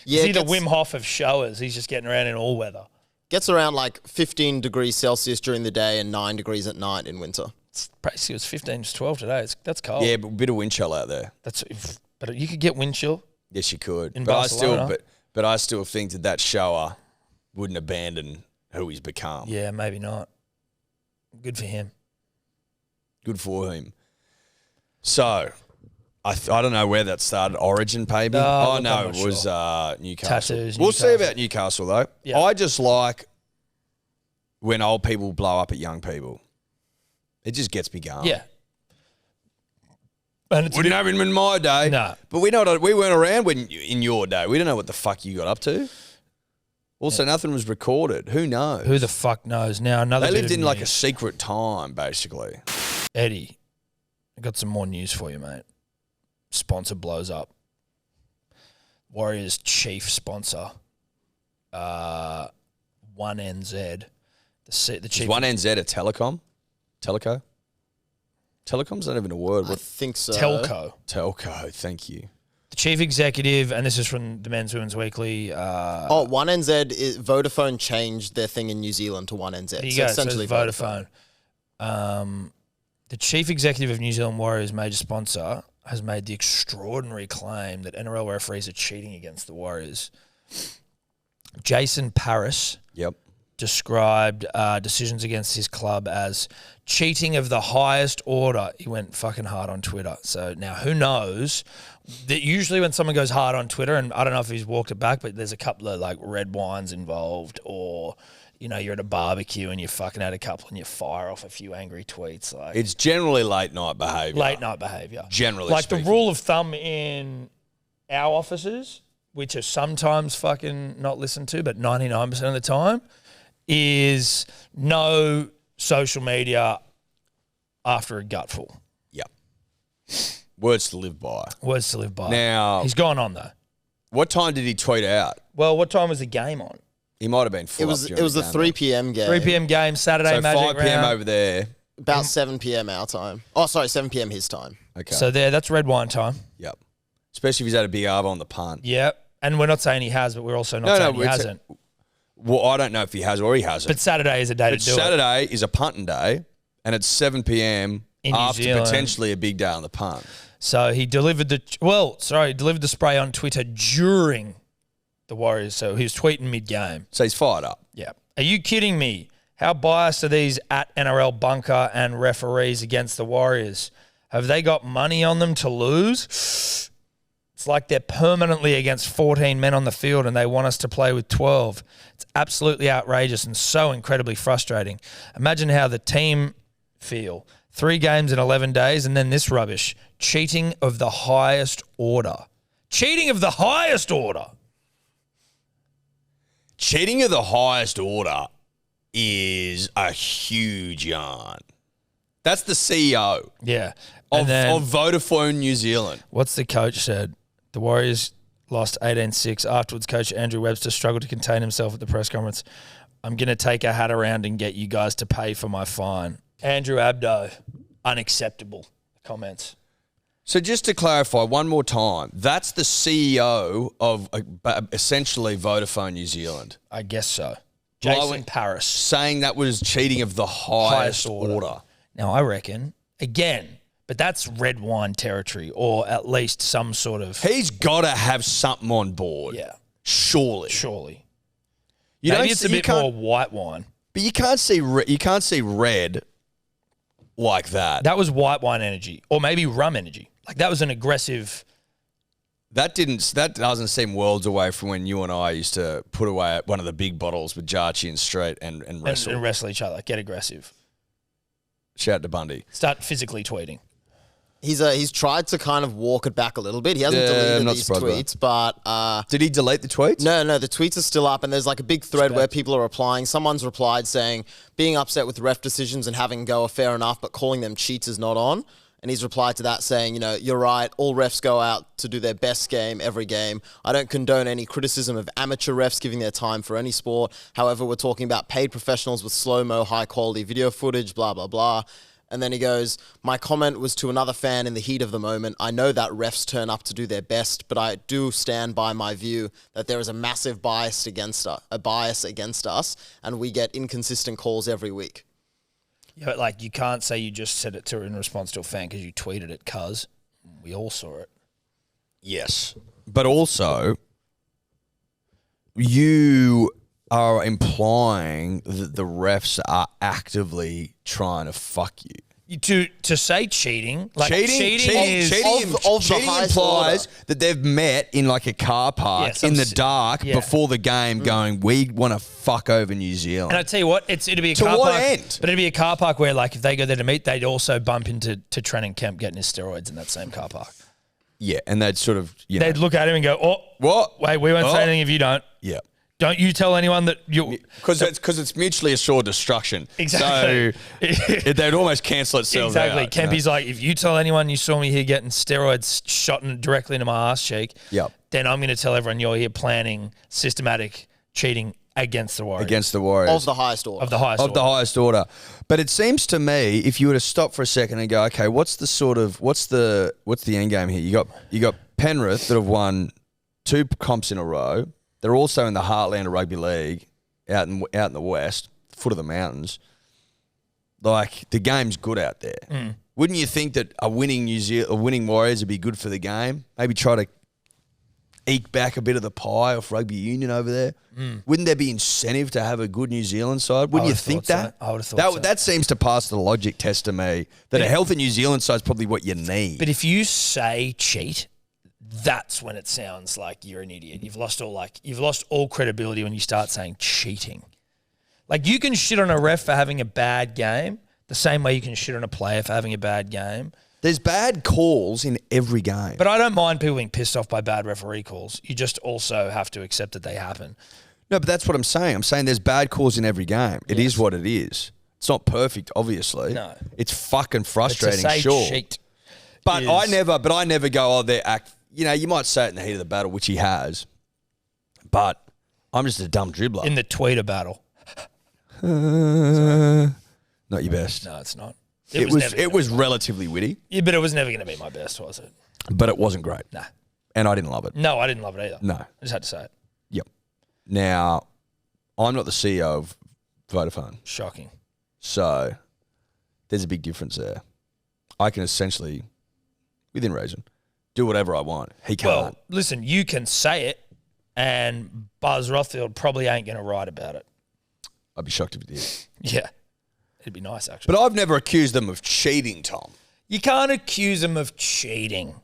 Yeah, He's the Wim Hof of showers. He's just getting around in all weather. Gets around like 15 degrees Celsius during the day and 9 degrees at night in winter. Basically, it's 15 to 12 today. That's cold. Yeah, but a bit of wind chill out there. But you could get wind chill. Yes, you could. In but Barcelona. I still think that shower wouldn't abandon who he's become. Yeah, maybe not. Good for him. Good for him. So, I don't know where that started. Origin, maybe? No, No, it was Newcastle. Tattoos, We'll see Newcastle. about Newcastle, though. Yeah. I just like when old people blow up at young people. It just gets me going. Yeah. And it's Wouldn't happen in my day. No. But we weren't around in your day. We don't know what the fuck you got up to. Also, nothing was recorded. Who knows? Who the fuck knows? Now, another They bit lived of in like a news. secret time, basically. Eddie, I got some more news for you, mate. Sponsor blows up. Warriors chief sponsor, 1NZ. The chief. Is 1NZ a telecom? Teleco? Telecom's not even a word. I What? think so. Telco. Telco, thank you. The chief executive, and this is from the Men's Women's Weekly. 1NZ, Vodafone changed their thing in New Zealand to 1NZ. There you so go. essentially So it's Vodafone. The chief executive of New Zealand Warriors major sponsor has made the extraordinary claim that NRL referees are cheating against the Warriors. Jason Paris Yep. described decisions against his club as cheating of the highest order. He went fucking hard on Twitter. So now who knows that usually when someone goes hard on Twitter, and I don't know if he's walked it back, but there's a couple of like red wines involved, or you're at a barbecue and you fucking had a couple and you fire off a few angry tweets. Like It's generally late night behaviour. late night behaviour. Generally like speaking. the rule of thumb in our offices, which are sometimes fucking not listened to, but 99% of the time, is no social media after a gutful. Yep. Words to live by. Words to live by. Now- he's gone on though. What time did he tweet out? Well, what time was the game on? He might have been full It was up during the game, 3 p.m. game. 3 p.m. game, Saturday So Magic 5 p.m. round. over there. About 7 p.m. our time. Oh, sorry, 7 p.m. his time. Okay. So that's red wine time. Yep. Especially if he's had a big arvo on the punt. Yep. And we're not saying he has, but we're also not saying he it's hasn't. Well, I don't know if he has or he hasn't. But Saturday is a day But to do it. Saturday is a punting day, and it's 7 p.m. In New after Zealand. potentially a big day on the punt. So he delivered the spray on Twitter during the Warriors. So he was tweeting mid-game. So he's fired up. Yeah. Are you kidding me? How biased are these at NRL bunker and referees against the Warriors? Have they got money on them to lose? It's like they're permanently against 14 men on the field and they want us to play with 12. It's absolutely outrageous and so incredibly frustrating. Imagine how the team feel. 3 games in 11 days and then this rubbish. Cheating of the highest order. Cheating of the highest order. Cheating of the highest order is a huge yarn. That's the CEO Yeah. of then, Vodafone New Zealand. what's the coach said? The Warriors lost 18-6. Afterwards, Coach Andrew Webster struggled to contain himself at the press conference. I'm going to take a hat around and get you guys to pay for my fine. Andrew Abdo, unacceptable comments. So just to clarify one more time, that's the CEO of essentially Vodafone New Zealand I guess so. Jason Blowing- Paris. saying that was cheating of the highest order. Now, I reckon, again, but that's red wine territory or at least some sort of... He's got to have something on board. Yeah, Surely. maybe don't it's see- a you bit can't- more white wine. But you can't see red like that. That was white wine energy or maybe rum energy. Like that was an aggressive... That doesn't seem worlds away from when you and I used to put away one of the big bottles with Jarchi and Street and wrestle. And wrestle each other, get aggressive. Shout out to Bundy. Start physically tweeting. He's tried to kind of walk it back a little bit. He hasn't Yeah, I'm deleted not these surprised tweets, but Did he delete the tweets? no, the tweets are still up, and there's like a big thread where people are replying. Someone's replied saying, being upset with ref decisions and having go are fair enough, but calling them cheats is not on. And he's replied to that saying, you're right, all refs go out to do their best game every game. I don't condone any criticism of amateur refs giving their time for any sport. However, we're talking about paid professionals with slow-mo, high-quality video footage, blah, blah, blah. And then he goes, my comment was to another fan in the heat of the moment. I know that refs turn up to do their best, but I do stand by my view that there is a massive bias against us, and we get inconsistent calls every week. Yeah, but like you can't say you just said it to in response to a fan because you tweeted it, cuz we all saw it. Yes. But also, you are implying that the refs are actively trying to fuck you. To say cheating, like cheating is cheating implies that they've met in like a car park in the dark before the game going, we want to fuck over New Zealand. And I tell you what, it'd be a To car what park. end? But it'd be a car park where like if they go there to meet, they'd also bump into Trennan Kemp getting his steroids in that same car park. Yeah, and they'd sort of, They'd look at him and go, oh, what? Wait, we won't say anything if you don't. Yeah. Don't you tell anyone that you... Because it's mutually assured destruction. Exactly. So they'd almost cancel itself Exactly. out. Kempy's like, if you tell anyone you saw me here getting steroids shot directly into my ass cheek, then I'm going to tell everyone you're here planning systematic cheating against the Warriors. Against the Warriors. Of the highest order. Of the highest Of order. the highest order. But it seems to me, if you were to stop for a second and go, okay, what's the end game here? You got Penrith that have won 2 comps in a row. They're also in the heartland of rugby league, out in the west, foot of the mountains. Like the game's good out there. Wouldn't you think that a winning Warriors would be good for the game? Maybe try to eke back a bit of the pie off rugby union over there. Wouldn't there be incentive to have a good New Zealand side? Wouldn't you think that? I would have thought so. That seems to pass the logic test to me. That a healthy New Zealand side is probably what you need. But if you say cheat, that's when it sounds like you're an idiot. You've lost all credibility when you start saying cheating. Like you can shit on a ref for having a bad game the same way you can shit on a player for having a bad game. There's bad calls in every game. But I don't mind people being pissed off by bad referee calls. You just also have to accept that they happen. No, but that's what I'm saying. I'm saying there's bad calls in every game. It is what it is. It's not perfect, obviously. No. It's fucking frustrating, But to say sure. cheat But is- I never go, they act. You might say it in the heat of the battle, which he has. But I'm just a dumb dribbler. in the tweeter battle. Not your best. No, it's not. It was relatively witty, Yeah, but it was never going to be my best, was it? but it wasn't great. Nah. And I didn't love it. No, I didn't love it either. No. I just had to say it. Yep. Now, I'm not the CEO of Vodafone. Shocking. So there's a big difference there. I can essentially, within reason, do whatever I want. He can't. Well, listen, you can say it, and Buzz Rothfield probably ain't going to write about it. I'd be shocked if he did. Yeah. It'd be nice, actually. But I've never accused them of cheating, Tom. You can't accuse him of cheating.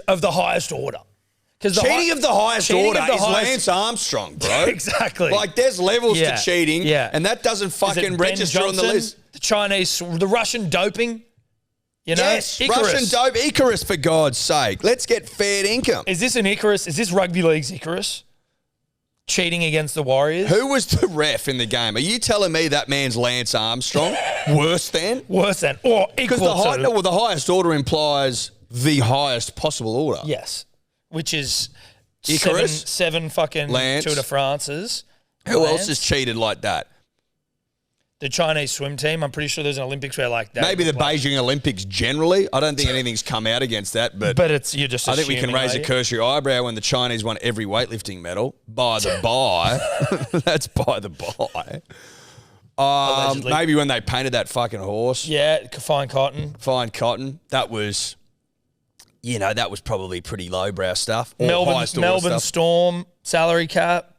Of the highest order. Cheating of the highest order is highest... Lance Armstrong, bro. Exactly. Like, there's levels to cheating, and that doesn't fucking register on the list. The Chinese, the Russian doping, you know? Yes, Icarus. Russian dope. Icarus, for God's sake. Let's get fair income. Is this an Icarus? Is this rugby league's Icarus? Cheating against the Warriors? Who was the ref in the game? Are you telling me that man's Lance Armstrong? Worse than? Worse than. Or equal to. The highest order implies the highest possible order. Yes. Which is Icarus, seven fucking Lance. Tour de France's. Who else has cheated like that? The Chinese swim team. I'm pretty sure there's an Olympics where like that. Maybe the Beijing Olympics generally. I don't think anything's come out against that, but you're just. I think we can raise a cursory eyebrow when the Chinese won every weightlifting medal by the by. That's by the by. Maybe when they painted that fucking horse. Yeah, fine cotton. Fine cotton. That was. That was probably pretty lowbrow stuff. Melbourne Storm salary cap.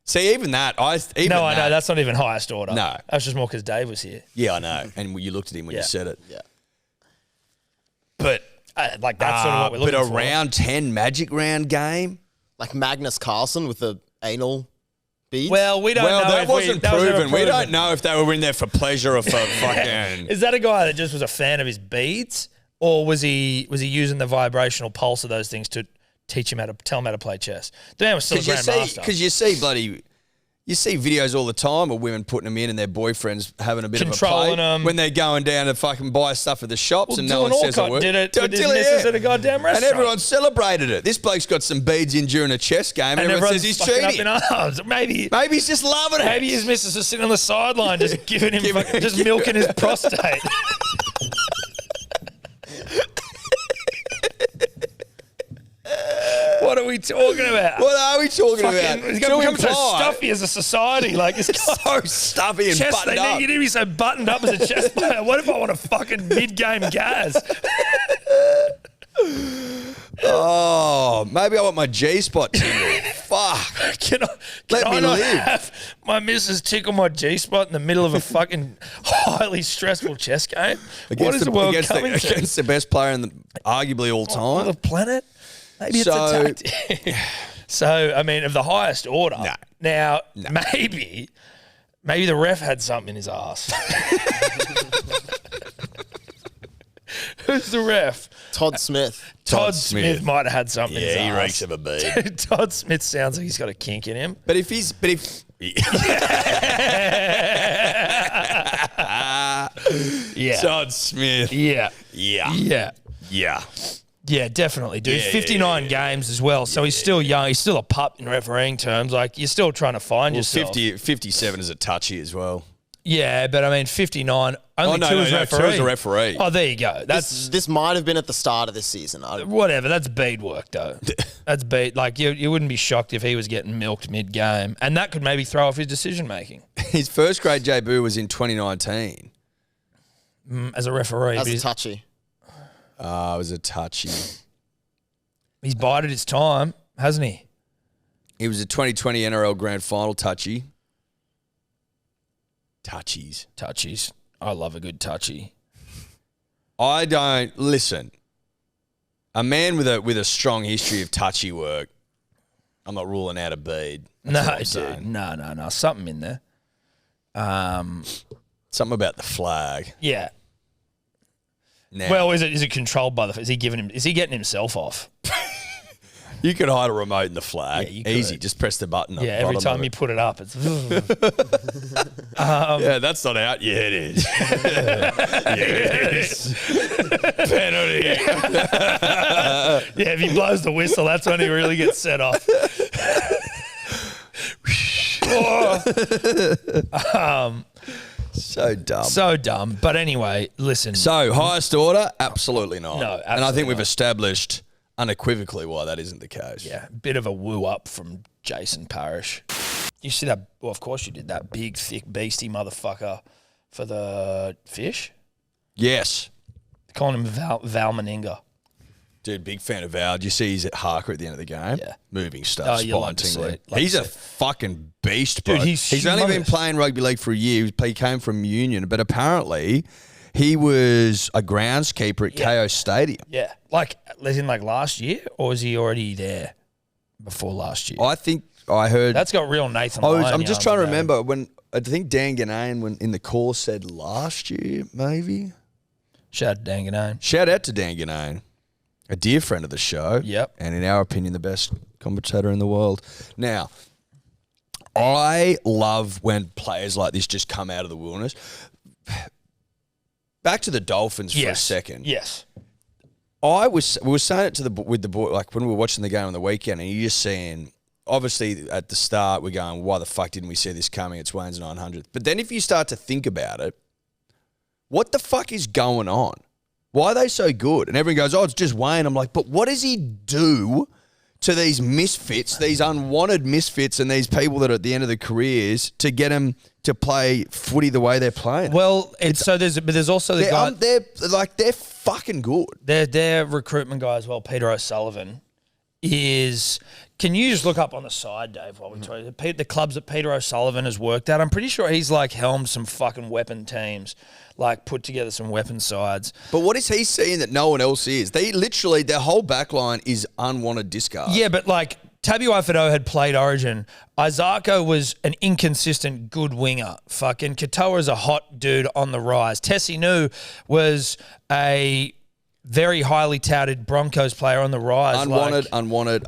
See, even that, I know that's not even highest order. No, that's just more because Dave was here. Yeah, I know, and you looked at him when you said it. Yeah, but that's sort of what we're looking for. But a round 10 Magic Round game, like Magnus Carlsen with the anal beads. Well, we don't know. That wasn't proven. We don't know if they were in there for pleasure or for fucking. Is that a guy that just was a fan of his beads? Or was he using the vibrational pulse of those things to tell him how to play chess? The man was still a grandmaster. Because you see videos all the time of women putting them in and their boyfriends having a bit controlling of a play them when they're going down to fucking buy stuff at the shops and no one Dylan says a Alcott word. did it with his missus at a goddamn restaurant. And everyone celebrated it. This bloke's got some beads in during a chess game and everyone says he's cheating. Maybe he's just loving it. Maybe his missus is sitting on the sideline just giving him just milking his prostate. What are we talking about? What are we talking about? It's become so stuffy as a society. Like, it's so stuffy and buttoned up. You need to be so buttoned up as a chess player. What if I want a fucking mid-game gas? Oh, maybe I want my G-spot tingle. Fuck. Can I not have my missus tickle my G-spot in the middle of a fucking highly stressful chess game? What is the world coming to? Against the best player in arguably all time? On the planet? Maybe it's a tactic. So, I mean, of the highest order. Now, maybe the ref had something in his ass. Who's the ref? Todd Smith. Todd Smith might have had something in his ass. Yeah, he reeks of a bead. Todd Smith sounds like he's got a kink in him. But if yeah. Todd Smith. Yeah. Yeah, definitely, dude. Yeah, 59 games as well. So he's still young. He's still a pup in refereeing terms. Like, you're still trying to find yourself. 57 is a touchy as well. Yeah, but I mean, 59, only two as referee. 2 as a referee. Oh, there you go. This might have been at the start of this season. Whatever. That's bead work, though. That's bead. Like, you wouldn't be shocked if he was getting milked mid-game. And that could maybe throw off his decision-making. His first grade debut was in 2019. As a referee. As a touchy. It was a touchy. He's bided his time, hasn't he? He was a 2020 NRL Grand Final touchy. Touchies. I love a good touchy. I don't listen. A man with a strong history of touchy work. I'm not ruling out a bead. No, dude. No. Something in there. Something about the flag. Yeah. Now, well, is it controlled by is he getting himself off? You could hide a remote in the flag. Yeah, easy. Just press the button. Yeah, every time you put it up, it's. Yeah, that's not out. Yeah, it is. Penalty. Yeah, if he blows the whistle, that's when he really gets set off. So dumb. But anyway, listen. So, highest order? Absolutely not. No, and I think we've established unequivocally why that isn't the case. Yeah, bit of a woo up from Jason Parrish. You see that? Well, of course you did. That big, thick, beastie motherfucker for the fish. Yes. Calling him Val Meninga. Dude, big fan of Val. Did you see he's at Harker at the end of the game? Yeah. Moving stuff, you'll spine like to see tingling. it. Like He's to a see it. fucking beast, bro. Dude, he's only been humongous. playing rugby league for a year. He came from Union, but apparently He was a groundskeeper at KO Stadium. Yeah. Like, as in like last year, or is he already there before last year? I think I heard. That's got real Nathan I'm just trying to about him. remember when I think Dan Ganane when in the call said last year, maybe. Shout out to Dan Ganane. Shout out to Dan Ganane, a dear friend of the show. Yep. And in our opinion, the best commentator in the world. Now, I love when players like this just come out of the wilderness. Back to the Dolphins for a second. Yes. We were saying it with the boy, like when we were watching the game on the weekend, and you're just seeing, obviously at the start we're going, why the fuck didn't we see this coming? It's Wayne's 900th. But then if you start to think about it, what the fuck is going on? Why are they so good? And everyone goes, oh, it's just Wayne. I'm like, but what does he do to these misfits, these unwanted misfits, and these people that are at the end of their careers to get them to play footy the way they're playing? Well, there's also the guy. They're fucking good. Their recruitment guy as well, Peter O'Sullivan, is. Can you just look up on the side, Dave, while we talk? The clubs that Peter O'Sullivan has worked at, I'm pretty sure he's like helmed some fucking weapon teams, like put together some weapon sides. But what is he seeing that no one else is? They literally, their whole back line is unwanted discard. Yeah, but like Tabuai Fidow had played Origin. Isako was an inconsistent good winger. Fucking Katoa is a hot dude on the rise. Tessie Nu was a very highly touted Broncos player on the rise. Unwanted.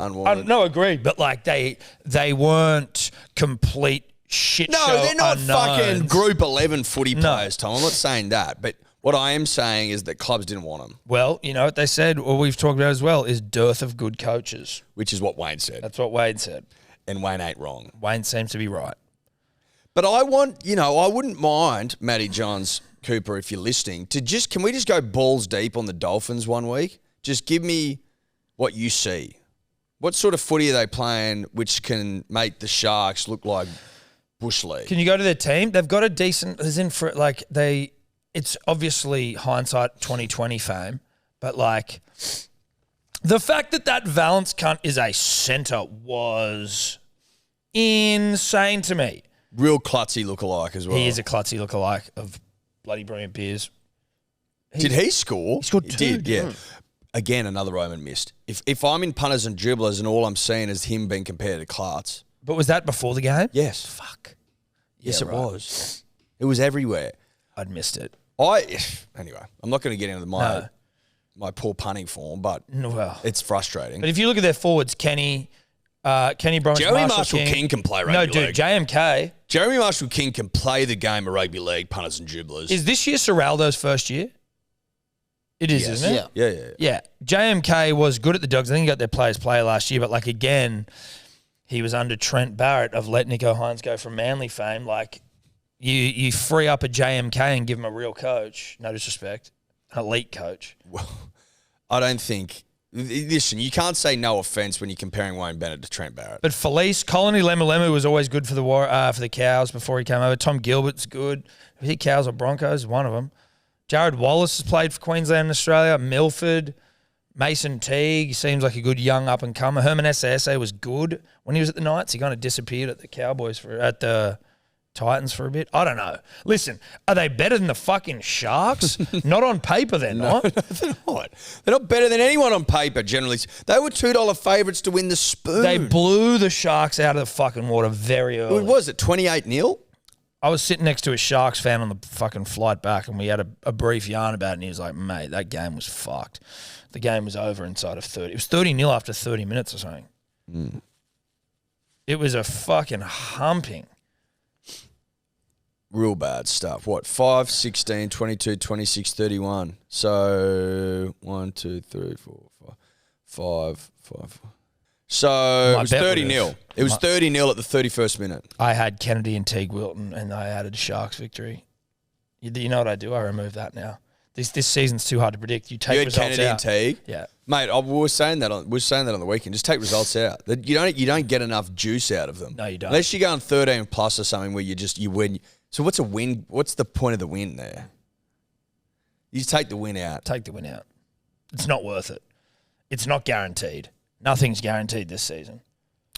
No, agreed. But like they weren't complete shit show No, they're not unknowns. fucking Group 11 footy players, Tom. I'm not saying that. But what I am saying is that clubs didn't want them. Well, you know what they said, or we've talked about as well, is dearth of good coaches. Which is what Wayne said. That's what Wade said. And Wayne ain't wrong. Wayne seems to be right. But I wouldn't mind, Matty Johns Cooper, if you're listening, can we just go balls deep on the Dolphins one week? Just give me what you see. What sort of footy are they playing which can make the Sharks look like Bush League? Can you go to their team? They've got a decent, it's obviously hindsight 2020 fame, but like the fact that Valance cunt is a centre was insane to me. Real klutzy lookalike as well. He is a klutzy lookalike of bloody brilliant Beers. Did he score? He scored 2. Did, yeah. Again, another Roman missed. If I'm in punters and dribblers and all I'm seeing is him being compared to Klutz. But was that before the game? Yes. Fuck. Yes, Yeah, it right. was. It was everywhere. I'd missed it. Anyway, I'm not going to get into my poor punting form, but Well, it's frustrating. but if you look at their forwards, Kenny Bromwich, Jeremy Marshall King can play rugby No, league. dude, JMK. Jeremy Marshall King can play the game of rugby league, punters and dribblers. Is this year Serraldo's first year? It is, isn't it? Yeah. JMK was good at the Dogs. I think he got their players player last year, but like again, he was under Trent Barrett of let Nico Hines go from Manly fame. Like you free up a JMK and give him a real coach. No disrespect, an elite coach. Well, I don't think. Listen, you can't say no offense when you're comparing Wayne Bennett to Trent Barrett. But Felice, Colony Lemulemu was always good for the Cows before he came over. Tom Gilbert's good. Was he Cows or Broncos? One of them. Jared Wallace has played for Queensland and Australia. Milford, Mason Teague seems like a good young up and comer. Herman Essa was good when he was at the Knights. He kind of disappeared at the Titans for a bit. I don't know. Listen, are they better than the fucking Sharks? Not on paper, they're not. No, they're not. They're not better than anyone on paper, generally. They were $2 favourites to win the Spoon. They blew the Sharks out of the fucking water very early. What was it, 28-0? I was sitting next to a Sharks fan on the fucking flight back, and we had a brief yarn about it, and he was like, mate, that game was fucked. The game was over inside of 30. It was 30-0 after 30 minutes or something. Mm. It was a fucking humping. Real bad stuff. What? 5, 16, 22, 26, 31. So 1, 2, 3, 4, 5. So it was 30-0. It was 30-0 at the 31st minute. I had Kennedy and Teague Wilton, and I added Sharks victory. You know what I do? I remove that now. This season's too hard to predict. You take You had results Kennedy out. and Teague? Yeah. Mate, we were saying that on the weekend. Just take results out. You don't get enough juice out of them. No, you don't. Unless you're going 13 plus or something where you win. So what's a win? What's the point of the win there? You just take the win out. Take the win out. It's not worth it. It's not guaranteed. Nothing's guaranteed this season.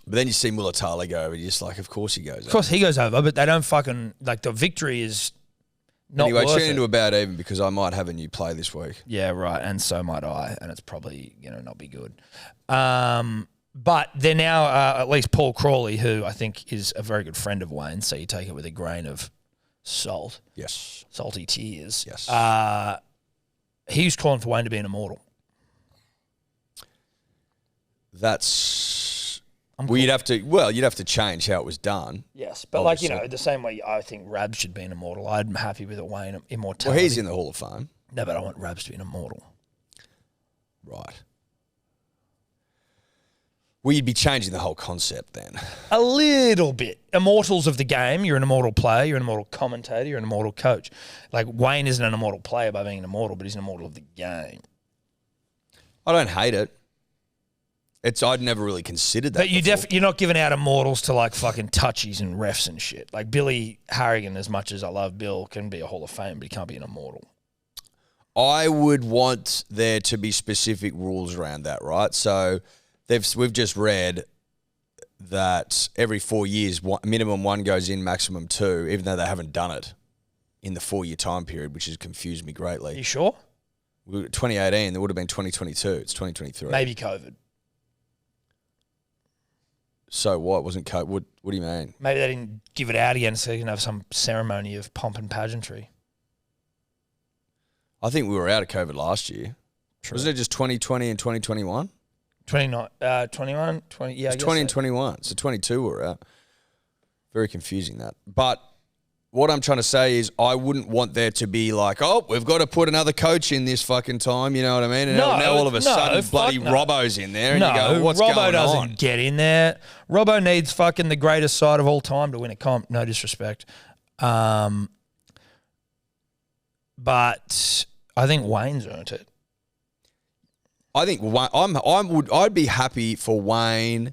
But then you see Mulatalo go over, you're just like, of course he goes over. Of course he goes over, but they don't fucking, like the victory is, Not Anyway, worth tune it. into About Even because I might have a new play this week. Yeah, right. And so might I. And it's probably going to not be good. But they're now, at least Paul Crawley, who I think is a very good friend of Wayne, so you take it with a grain of salt. Yes. Salty tears. Yes. He was calling for Wayne to be an immortal. That's... you'd have to change how it was done. Yes, but obviously. the same way I think Rabs should be an immortal. I'm happy with a Wayne immortality. Well, he's in the Hall of Fame. No, but I want Rabs to be an immortal. Right. Well, you'd be changing the whole concept then. A little bit. Immortals of the game. You're an immortal player. You're an immortal commentator. You're an immortal coach. Like, Wayne isn't an immortal player by being an immortal, but he's an immortal of the game. I don't hate it. I'd never really considered that. But you're not giving out immortals to like fucking touchies and refs and shit. Like Billy Harrigan, as much as I love Bill, can be a Hall of Fame, but he can't be an immortal. I would want there to be specific rules around that, right? So we've just read that every 4 years, minimum one goes in, maximum two, even though they haven't done it in the 4 year time period, which has confused me greatly. You sure? 2018, there would have been 2022. It's 2023. Maybe COVID. So what? Wasn't COVID? What do you mean? Maybe they didn't give it out again so you can have some ceremony of pomp and pageantry. I think we were out of COVID last year. True. Wasn't it just 2020 and 2021? 21, 20, yeah, I It's guess 20 and so. 21. So 22 we're out. Very confusing that. But what I'm trying to say is I wouldn't want there to be like, oh, we've got to put another coach in this fucking time, you know what I mean? And now all of a sudden bloody Robbo's in there and you go, what's Robbo going doesn't on? get in there. Robbo needs fucking the greatest side of all time to win a comp. No disrespect. But I think Wayne's earned it. I think I'd be happy for Wayne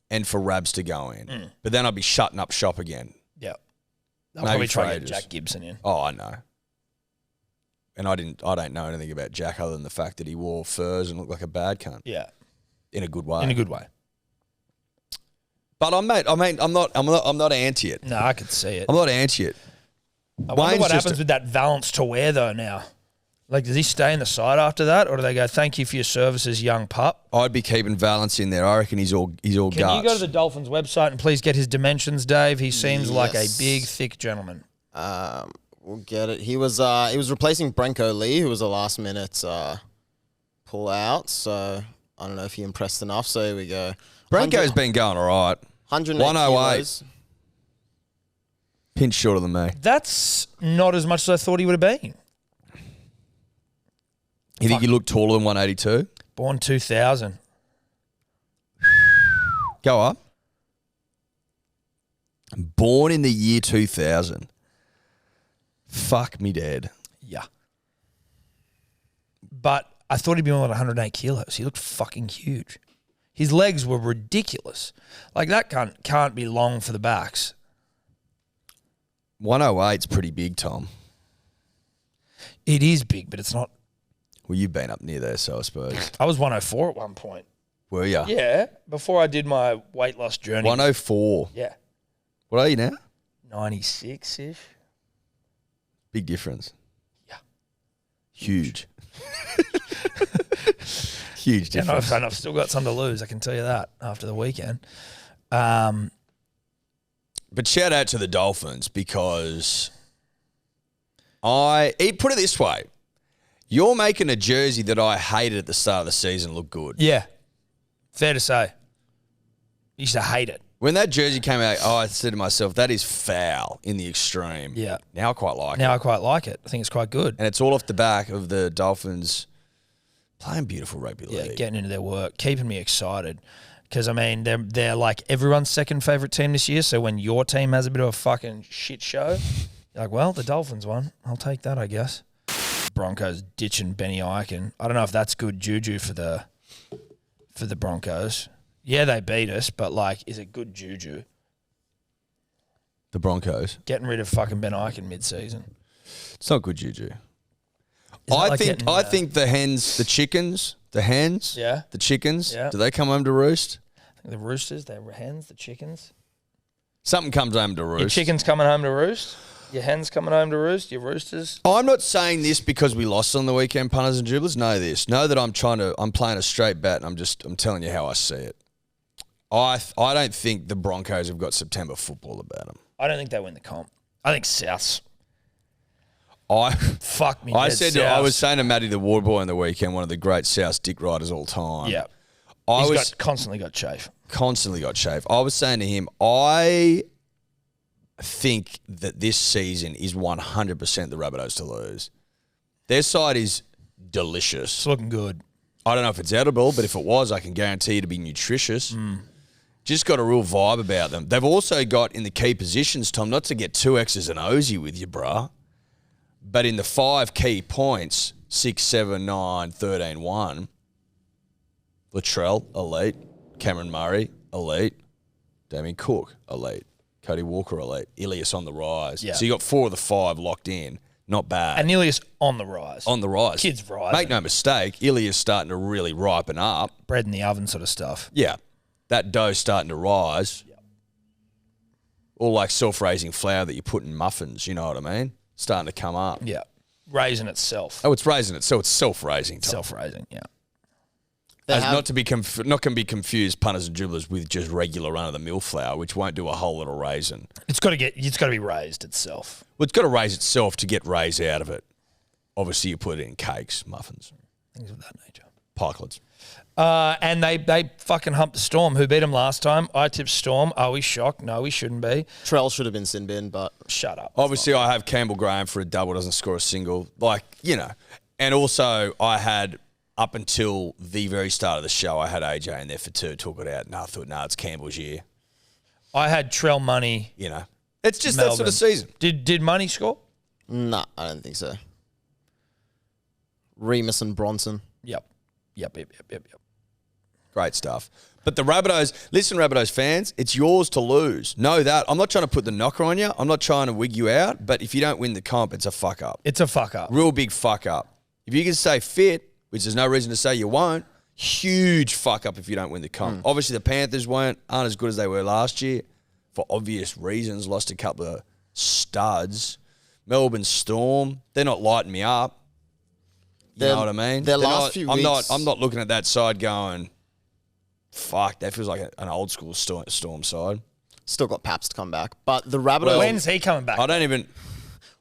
and for Rabs to go in. But then I'd be shutting up shop again. Yeah. They'll Maybe probably try to get Traders. Jack Gibson in. Oh, I know. And I don't know anything about Jack other than the fact that he wore furs and looked like a bad cunt. Yeah. In a good way. In a good way. But I'm not anti it. No, I could see it. I'm not anti it. I wonder what happens with that Valence to wear though now. Like, does he stay in the side after that, or do they go, thank you for your services, young pup? I'd be keeping Valence in there. I reckon he's all Can guts. you go to the Dolphins website and please get his dimensions, Dave? He seems like a big, thick gentleman. We'll get it. He was replacing Brenko Lee, who was a last minute pull out. So I don't know if he impressed enough. So here we go. Branko's been going all right. 108 108. kilos. Pinch shorter than me. That's not as much as I thought he would have been. You think you look taller than 182? Born 2000. Go up. Born in the year 2000. Fuck me dead. Yeah. But I thought he'd be more than 108 kilos. He looked fucking huge. His legs were ridiculous. Like, that can't be long for the backs. 108's pretty big, Tom. It is big, but it's not. Well, you've been up near there, so I suppose. I was 104 at one point. Were you? Yeah, before I did my weight loss journey. 104. Yeah. What are you now? 96-ish. Big difference. Yeah. Huge. Huge difference. And I've still got some to lose, I can tell you that, after the weekend. But shout out to the Dolphins because put it this way. You're making a jersey that I hated at the start of the season look good. Yeah. Fair to say. Used to hate it. When that jersey came out, I said to myself, that is foul in the extreme. Yeah. Now I quite like it. Now I quite like it. I think it's quite good. And it's all off the back of the Dolphins playing beautiful rugby league. Yeah, getting into their work, keeping me excited. Because, I mean, they're like everyone's second favourite team this year. So when your team has a bit of a fucking shit show, you're like, well, the Dolphins won. I'll take that, I guess. Broncos ditching Benny Eichen. I don't know if that's good juju for the Broncos. Yeah, they beat us, but, like, is it good juju? The Broncos. Getting rid of fucking Ben Eichen mid-season. It's not good juju. Isn't it like getting, I think the chickens, Yeah. the chickens, Yeah. do they come home to roost? The roosters, the hens, the chickens. Something comes home to Your roost. chickens coming home to roost? Your hens coming home to roost? Your roosters? I'm not saying this because we lost on the weekend, punters and dribblers. Know this. Know that I'm playing a straight bet, and I'm telling you how I see it. I don't think the Broncos have got September football about them. I don't think they win the comp. I think Souths. Fuck me. I was saying to Matty the Ward Boy on the weekend, one of the great South dick riders all time. Yeah. Constantly got chafe. I was saying to him, I think that this season is 100% the Rabbitohs to lose. Their side is delicious. It's looking good. I don't know if it's edible, but if it was, I can guarantee you to be nutritious. Just got a real vibe about them. They've also got in the key positions, Tom, not to get too X's and O's with you, bruh, but in the 5 key points, 6, 7, 9, 13, 1, Latrell, elite. Cameron Murray, elite. Damien Cook, elite. Cody Walker, elite. Ilias on the rise. Yeah. So you got 4 of the 5 locked in. Not bad. And Ilias on the rise. On the rise. Kid's rising. Make no mistake, Ilias starting to really ripen up. Bread in the oven sort of stuff. Yeah. That dough's starting to rise. Yep. All like self-raising flour that you put in muffins, you know what I mean? Starting to come up. Yeah. Raising itself. Oh, it's raising it. So it's self-raising. Tom. Self-raising, yeah. Not to be confused, punters and dribblers, with just regular run-of-the-mill flour, which won't do a whole lot of raising. It's got to be raised itself. Well, it's got to raise itself to get raise out of it. Obviously, you put it in cakes, muffins, Things of that nature. pikelets. And they fucking humped the Storm. Who beat them last time? I tipped Storm. Are we shocked? No, we shouldn't be. Trell should have been sin bin, but Shut up. Obviously, I have Campbell Graham for a double, doesn't score a single. Like, you know. And also, I had, up until the very start of the show, I had AJ in there for 2, took it out. And I thought, it's Campbell's year. I had Trell Money. You know. It's just Melbourne. that sort of season. Did Money score? nah, I don't think so. Remus and Bronson. Yep. Great stuff. But the Rabbitohs, listen, Rabbitohs fans, it's yours to lose. Know that. I'm not trying to put the knocker on you. I'm not trying to wig you out. But if you don't win the comp, it's a fuck up. It's a fuck up. Real big fuck up. If you can stay fit, which there's no reason to say you won't, huge fuck up if you don't win the comp. Obviously, the Panthers aren't as good as they were last year for obvious reasons. Lost a couple of studs. Melbourne Storm, they're not lighting me up. You know what I mean? Their last few weeks. I'm not looking at that side going, fuck, that feels like an old school Storm side. Still got Paps to come back. But the Rabbitohs. When's he coming back? I don't even.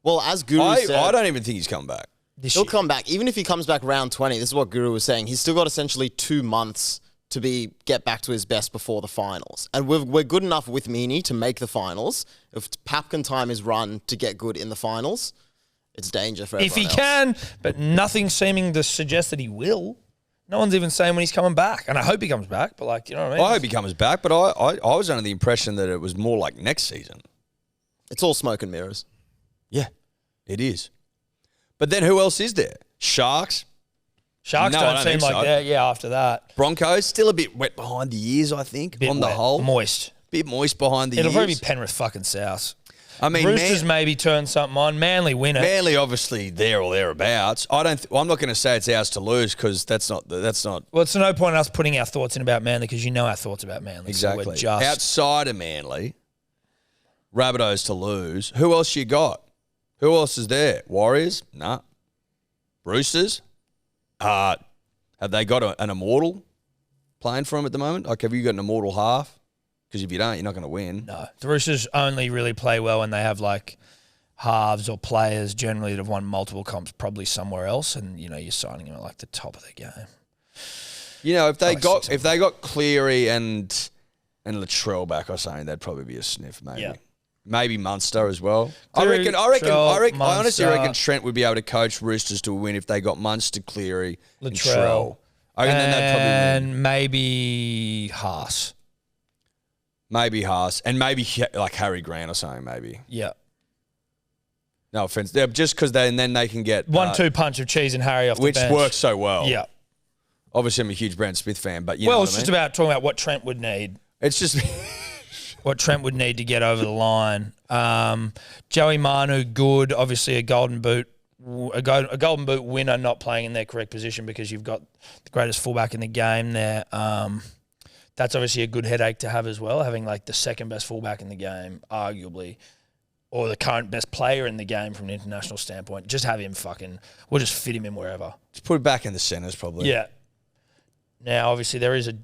Well, as Guru said. I don't even think he's coming back. He'll come back. Even if he comes back round 20, this is what Guru was saying. He's still got essentially 2 months to get back to his best before the finals. And we're good enough with Meany to make the finals. If Pap can time his run to get good in the finals, it's danger for everyone If he else. can, but nothing seeming to suggest that he will. No one's even saying when he's coming back. And I hope he comes back, but like, you know what I mean? I hope he comes back, but I was under the impression that it was more like next season. It's all smoke and mirrors. Yeah, it is. But then who else is there? Sharks? Sharks No, I don't don't seem think like so. that. Yeah, after that. Broncos? Still a bit wet behind the ears, I think, Bit on the wet, whole. Moist. Bit moist behind the It'll ears. probably be Penrith fucking South. I mean, Roosters maybe turn something on. Manly win it. Manly obviously there or thereabouts. I'm not going to say it's ours to lose because that's not. Well, it's no point in us putting our thoughts in about Manly because you know our thoughts about Manly. Exactly. So we're just Outside of Manly, Rabbitohs to lose. Who else you got? Who else is there? Warriors? Nah. Roosters? Have they got an immortal playing for them at the moment? Like, have you got an immortal half? Because if you don't, you're not going to win. No. The Roosters only really play well when they have like halves or players generally that have won multiple comps probably somewhere else and, you know, you're signing them at like the top of their game. You know, if they Like got Cleary and Latrell back or something, that'd probably be a sniff, maybe. Yeah. Maybe Munster as well. Cleary, I honestly Munster. reckon Trent would be able to coach Roosters to a win if they got Munster, Cleary, and Latrell. Trell. I reckon then they'd probably win. And maybe Haas. Maybe Haas. And maybe like Harry Grant or something, maybe. Yeah. No offense. Just because then they can get 1-2 punch of cheese and Harry off the which bench. works so well. Yeah. Obviously, I'm a huge Brandon Smith fan, but you know Well, what it's I just mean? about talking about what Trent would need. It's just What Trent would need to get over the line. Joey Manu, good. Obviously, a golden boot winner, not playing in their correct position because you've got the greatest fullback in the game there. That's obviously a good headache to have as well, having like the second best fullback in the game, arguably, or the current best player in the game from an international standpoint. Just have him we'll just fit him in wherever. Just put it back in the centres, probably. Yeah. Now, obviously, there is a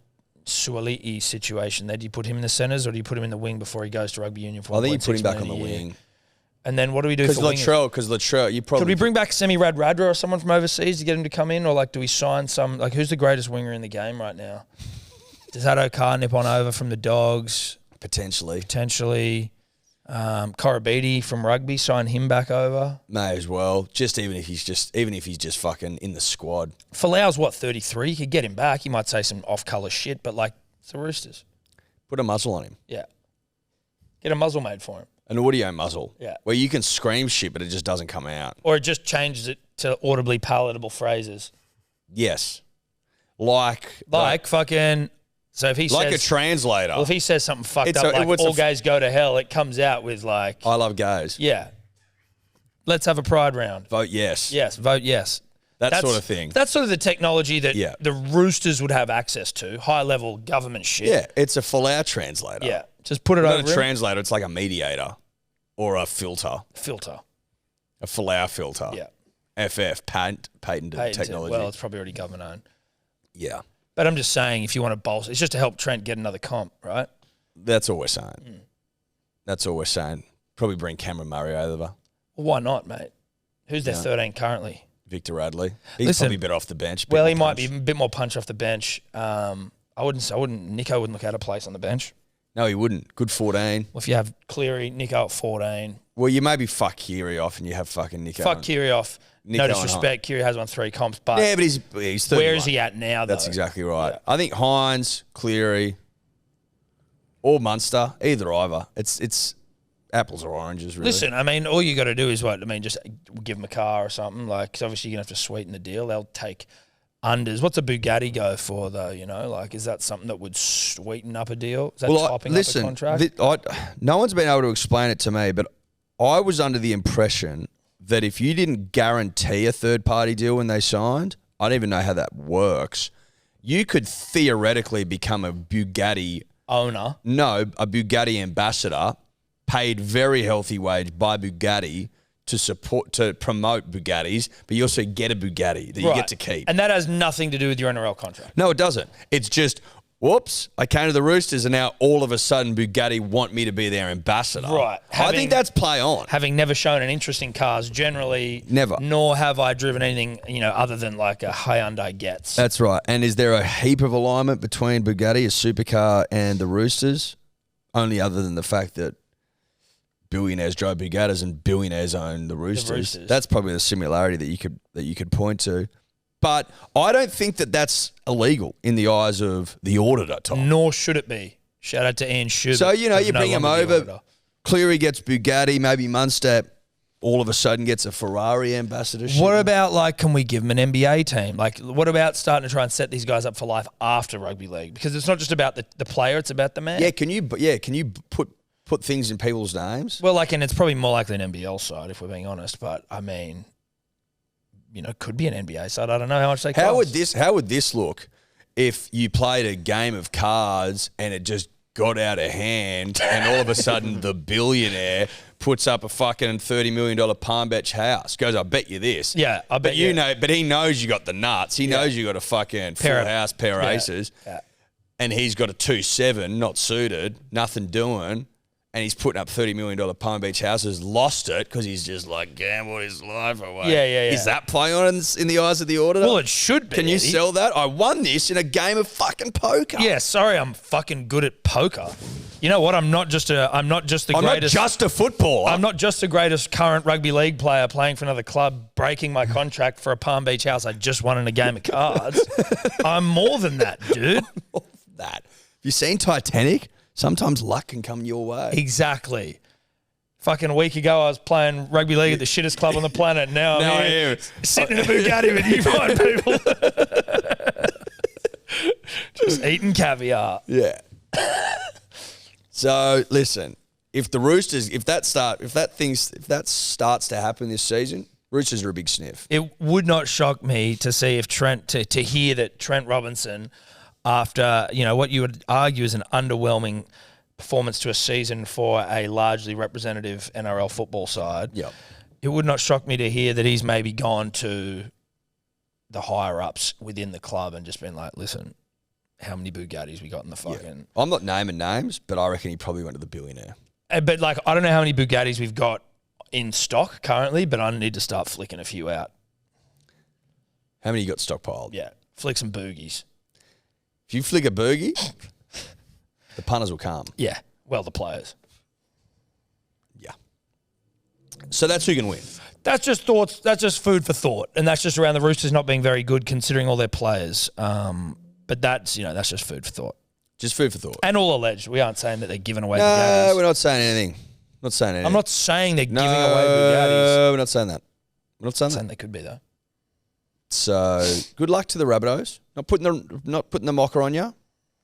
Suali'i situation there. Do you put him in the centres or do you put him in the wing before he goes to rugby union for I think you put him back on $1.6 the million a year? wing. And then what do we do for wingers? Because Latrell, you probably... Could we bring back Semi-Rad Radra or someone from overseas to get him to come in? Or, do we sign some... who's the greatest winger in the game right now? Does that O'Carr nip on over from the Dogs? Potentially. Korobidi from rugby, sign him back over. May as well. Even if he's just fucking in the squad. Folau's 33? You could get him back. He might say some off-colour shit, but it's the Roosters. Put a muzzle on him. Yeah. Get a muzzle made for him. An audio muzzle. Yeah. Where you can scream shit, but it just doesn't come out. Or it just changes it to audibly palatable phrases. Yes. Fucking... So if he like says... a translator. Well, if he says something fucked up all gays go to hell, it comes out with I love gays. Yeah. Let's have a pride round. Vote yes. Yes, vote yes. That sort of thing. That's sort of the technology that the Roosters would have access to, high-level government shit. Yeah, it's a Folau translator. Yeah, just put it over Not a translator, it's like a mediator or a filter. A Folau filter. Yeah. FF, patented technology. Well, it's probably already government-owned. Yeah. But I'm just saying, if you want to bolster, it's just to help Trent get another comp, right? That's all we're saying. That's all we're saying. Probably bring Cameron Murray over. Well, why not, mate? Who's their 13 currently? Victor Radley. He's probably better off the bench. Well, he might be a bit more punch off the bench. Nico wouldn't look out of place on the bench. No, he wouldn't. Good 14. Well, if you have Cleary, Nico at 14. Well, you maybe fuck Keary off and you have fucking Nico. Fuck Keary off. No disrespect, Keary has won 3 comps, but yeah, but he's 31. Where is he at now, though? That's exactly right. Yeah. I think Hines, Cleary, or Munster, either. It's apples or oranges, really. Listen, I mean, all you got to do is just give him a car or something. Cause obviously you're going to have to sweeten the deal. They'll take unders. What's a Bugatti go for, though? Is that something that would sweeten up a deal? Is that topping up a contract? No one's been able to explain it to me, but I was under the impression that if you didn't guarantee a third-party deal when they signed, I don't even know how that works, you could theoretically become a Bugatti owner. No, a Bugatti ambassador, paid very healthy wage by Bugatti to promote Bugattis, but you also get a Bugatti that you get to keep. And that has nothing to do with your NRL contract. No, it doesn't. It's just, whoops, I came to the Roosters and now all of a sudden Bugatti want me to be their ambassador. Right. I think that's play on. Having never shown an interest in cars generally. Never. Nor have I driven anything, other than like a Hyundai Getz. That's right. And is there a heap of alignment between Bugatti, a supercar, and the Roosters? Only other than the fact that billionaires drove Bugattis and billionaires own the Roosters. That's probably the similarity that you could point to. But I don't think that that's illegal in the eyes of the auditor, Tom. Nor should it be. Shout out to Ian Schubert. So, you bring him over. Cleary gets Bugatti. Maybe Munster all of a sudden gets a Ferrari ambassadorship. What about, can we give him an NBA team? What about starting to try and set these guys up for life after rugby league? Because it's not just about the player, it's about the man. Yeah, can you put things in people's names? Well, and it's probably more likely an NBL side, if we're being honest. But, I mean, could be an NBA side. I don't know how much they cost. How would this look if you played a game of cards and it just got out of hand and all of a sudden the billionaire puts up a fucking $30 million Palm Beach house? Goes, I bet you this. Yeah, I bet you. But he knows you got the nuts. He knows you got a fucking full house, pair of aces. Yeah. And he's got a 2-7, not suited, nothing doing. And he's putting up $30 million Palm Beach houses, lost it because he's just gambled his life away. Yeah. Is that play on in the eyes of the auditor? Well, it should be. Can you sell that? I won this in a game of fucking poker. Yeah, sorry, I'm fucking good at poker. You know what? I'm not just the greatest. I'm not just a footballer. I'm not just the greatest current rugby league player playing for another club, breaking my contract for a Palm Beach house I just won in a game of cards. I'm more than that, dude. More than that. Have you seen Titanic? Sometimes luck can come your way. Exactly. Fucking a week ago, I was playing rugby league at the shittest club on the planet. Now I'm here, sitting in a Bugatti with you fine people. Just eating caviar. Yeah. So listen, if the Roosters, if that starts to happen this season, Roosters are a big sniff. It would not shock me to see if to hear that Trent Robinson, after what you would argue is an underwhelming performance to a season for a largely representative NRL football side. Yep. It would not shock me to hear that he's maybe gone to the higher-ups within the club and just been like, listen, how many Bugattis we got in the fucking... I'm not naming names, but I reckon he probably went to the billionaire. But, like, I don't know how many Bugattis we've got in stock currently, but I need to start flicking a few out. How many you got stockpiled? Yeah, flick some boogies. If you flick a boogie, the punters will come. Yeah, well, the players. Yeah. So that's who can win. That's just thoughts. That's just food for thought, and that's just around the Roosters not being very good considering all their players. But that's that's just food for thought. Just food for thought. And all alleged. We aren't saying that they're giving away No, Bugattis. we're not saying anything. Not saying anything. I'm not saying they're No, giving away Bugattis. No, we're not saying that. We're not saying I'm that. saying they could be though. So good luck to the Rabbitohs. Not putting the mocker on you.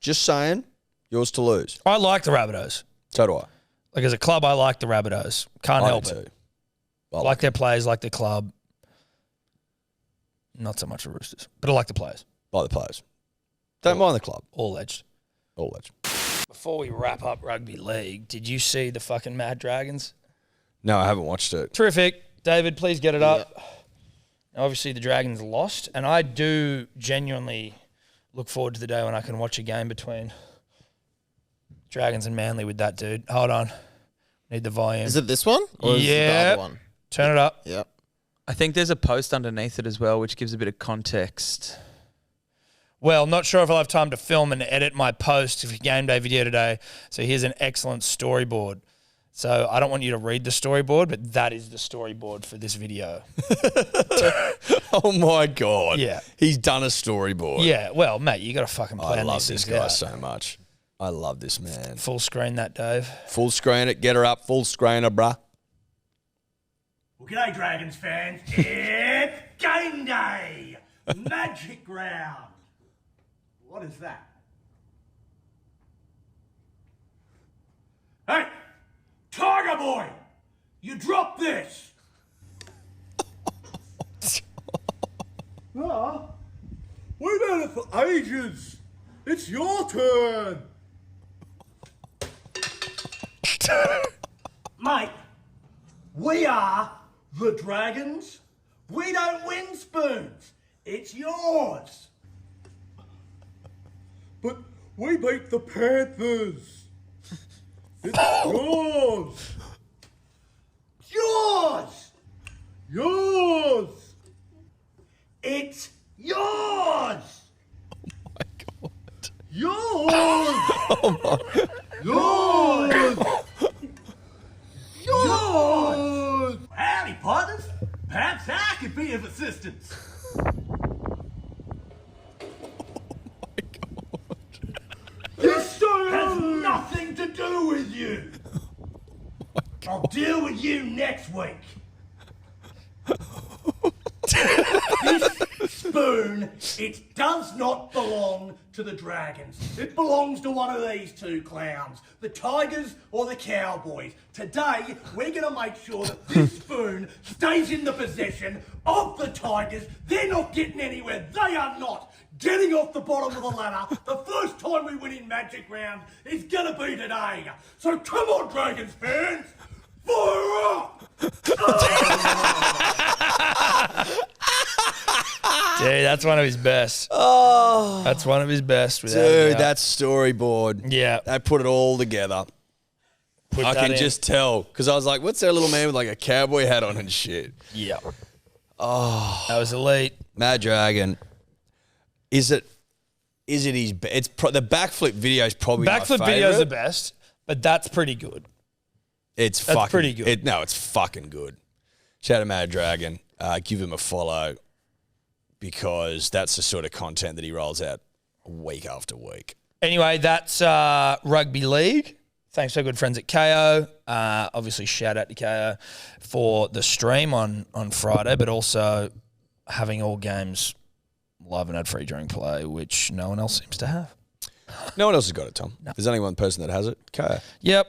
Just saying, yours to lose. I like the Rabbitohs. So do I. Like as a club, I like the Rabbitohs. Can't help do it. too. I like their players, like their club. Not so much the Roosters, but I like the players. Like the players. Don't mind the club. All edged. All edge. Before we wrap up rugby league, did you see the fucking Mad Dragons? No, I haven't watched it. Terrific. David, please get it up. Obviously, the Dragons lost, and I do genuinely look forward to the day when I can watch a game between Dragons and Manly with that dude. Hold on. Need the volume. Is it this one? Or is it the other one? Turn it up. Yep. I think there's a post underneath it as well, which gives a bit of context. Well, not sure if I'll have time to film and edit my post for game day video today. So here's an excellent storyboard. So I don't want you to read the storyboard, but that is the storyboard for this video. Oh my God. Yeah. He's done a storyboard. Yeah, well, mate, you got to fucking plan I love these this things guy out. so much. I love this man. Full screen that, Dave. Full screen it. Get her up. Full screener, bruh. Well, g'day, Dragons fans. It's game day. Magic round. What is that? Hey, Tiger Boy, you drop this. We've had it for ages. It's your turn. Mate, we are the Dragons. We don't win spoons. It's yours. But we beat the Panthers. It's yours. Yours. Yours. It's yours. Yours! Yours! Yours! Howdy, partners. Perhaps I could be of assistance. This has nothing to do with you. I'll deal with you next week. This spoon, it does not belong to the Dragons. It belongs to one of these two clowns, the Tigers or the Cowboys. Today, we're going to make sure that this spoon stays in the possession of the Tigers. They're not getting anywhere. They are not getting off the bottom of the ladder. The first time we win in Magic Round is going to be today. So come on, Dragons fans. Fire up! Dude, that's one of his best. Oh. That's one of his best. Dude, that storyboard. Yeah. They put it all together. Put I that can in. just tell. Because I was like, what's that little man with like a cowboy hat on and shit? Yeah. Oh. That was elite. Mad Dragon. Is it his... the backflip video is probably my Backflip favourite. video's the best, but that's pretty good. That's fucking pretty good. It's fucking good. Shout out Mad Dragon. Give him a follow because that's the sort of content that he rolls out week after week. Anyway, that's rugby league. Thanks to our good friends at KO. Obviously, shout out to KO for the stream on Friday, but also having all games live and ad-free during play, which no one else seems to have. No one else has got it, Tom. There's only one person that has it. KO. Yep.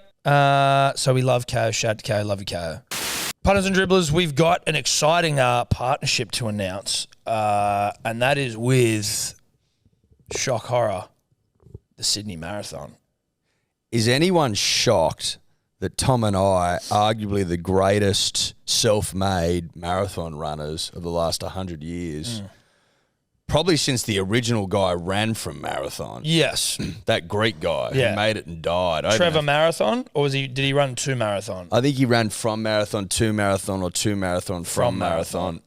So we love KO. Shout out to KO. Love you, KO. Punters and Dribblers, we've got an exciting partnership to announce, and that is with Shock Horror, the Sydney Marathon. is anyone shocked that Tom and I, arguably the greatest self-made marathon runners of the last 100 years, probably since the original guy ran from marathon, Yes. that Greek guy Yeah. who made it and died. Trevor Marathon, or did he run 2 marathon? I think he ran from marathon to marathon or to marathon from marathon.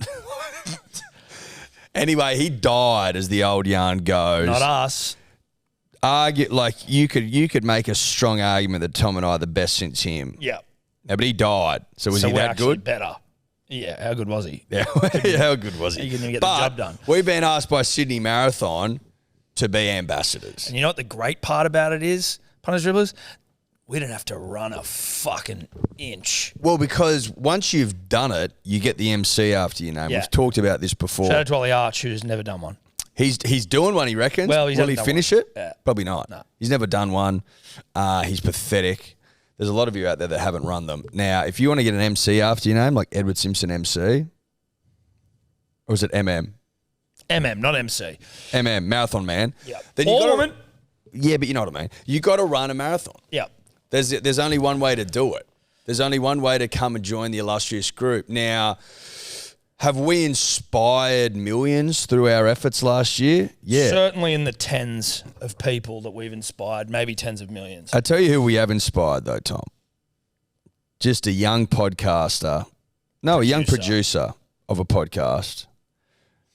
Anyway, he died, as the old yarn goes. Not us. You could make a strong argument that Tom and I are the best since him. Yeah. No, but he died. So was he we're that actually good? better. Yeah, how good was he? Yeah, how good was he? He couldn't even get the job done. We've been asked by Sydney Marathon to be ambassadors. And you know what the great part about it is, punters, dribblers? We didn't have to run a fucking inch. Well, because once you've done it, you get the MC after your name. Yeah. We've talked about this before. Shout out to Ollie Arch, who's never done one. He's doing one, he reckons. Well, Will he hasn't done finish one. it? Yeah. Probably not. No. He's never done one. He's pathetic. There's a lot of you out there that haven't run them. Now, if you want to get an MC after your name, like Edward Simpson MC, or is it MM? MM, not MC. MM, Marathon Man. Yep. Then Or gotta, woman. Yeah, but you know what I mean. You got to run a marathon. Yep. There's only one way to do it. There's only one way to come and join the illustrious group. Now, have we inspired millions through our efforts last year? Yeah. Certainly in the tens of people that we've inspired, maybe tens of millions. I tell you who we have inspired though, Tom. Just a young podcaster. No, a young producer of a podcast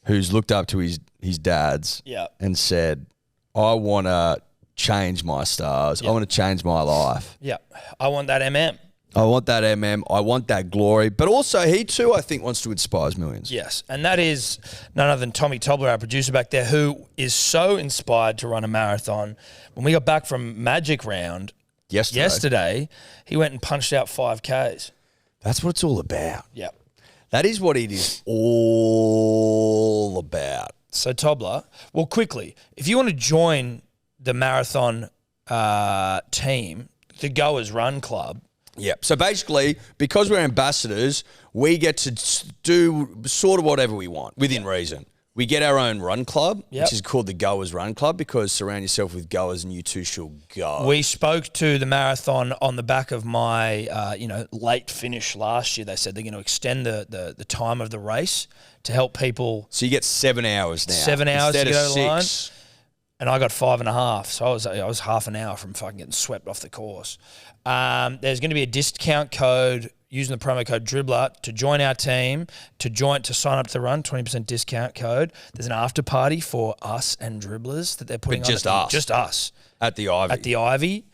who's looked up to his dads and said, I want to change my stars. I want to change my life. Yeah. I want that MM. I want that MM. I want that glory. But also he too, I think, wants to inspire millions. Yes. And that is none other than Tommy Tobler, our producer back there, who is so inspired to run a marathon. When we got back from Magic Round yesterday, he went and punched out 5Ks. That's what it's all about. Yeah. That is what it is all about. So Tobler, well, quickly, if you want to join the marathon team, the Goers Run Club. Yep. So basically, because we're ambassadors, we get to do sort of whatever we want within reason. We get our own run club, which is called the Goers Run Club, because surround yourself with goers and you too shall go. We spoke to the marathon on the back of my, late finish last year. They said they're going to extend the time of the race to help people. So you get 7 hours now. 7 hours instead to get of over the line. 6. And I got 5.5, so I was half an hour from fucking getting swept off the course. There's going to be a discount code using the promo code Dribbler to join our team, to sign up to the run, 20% discount code. There's an after party for us and Dribblers that they're putting on. Just us. Just us. At the Ivy. At the Ivy.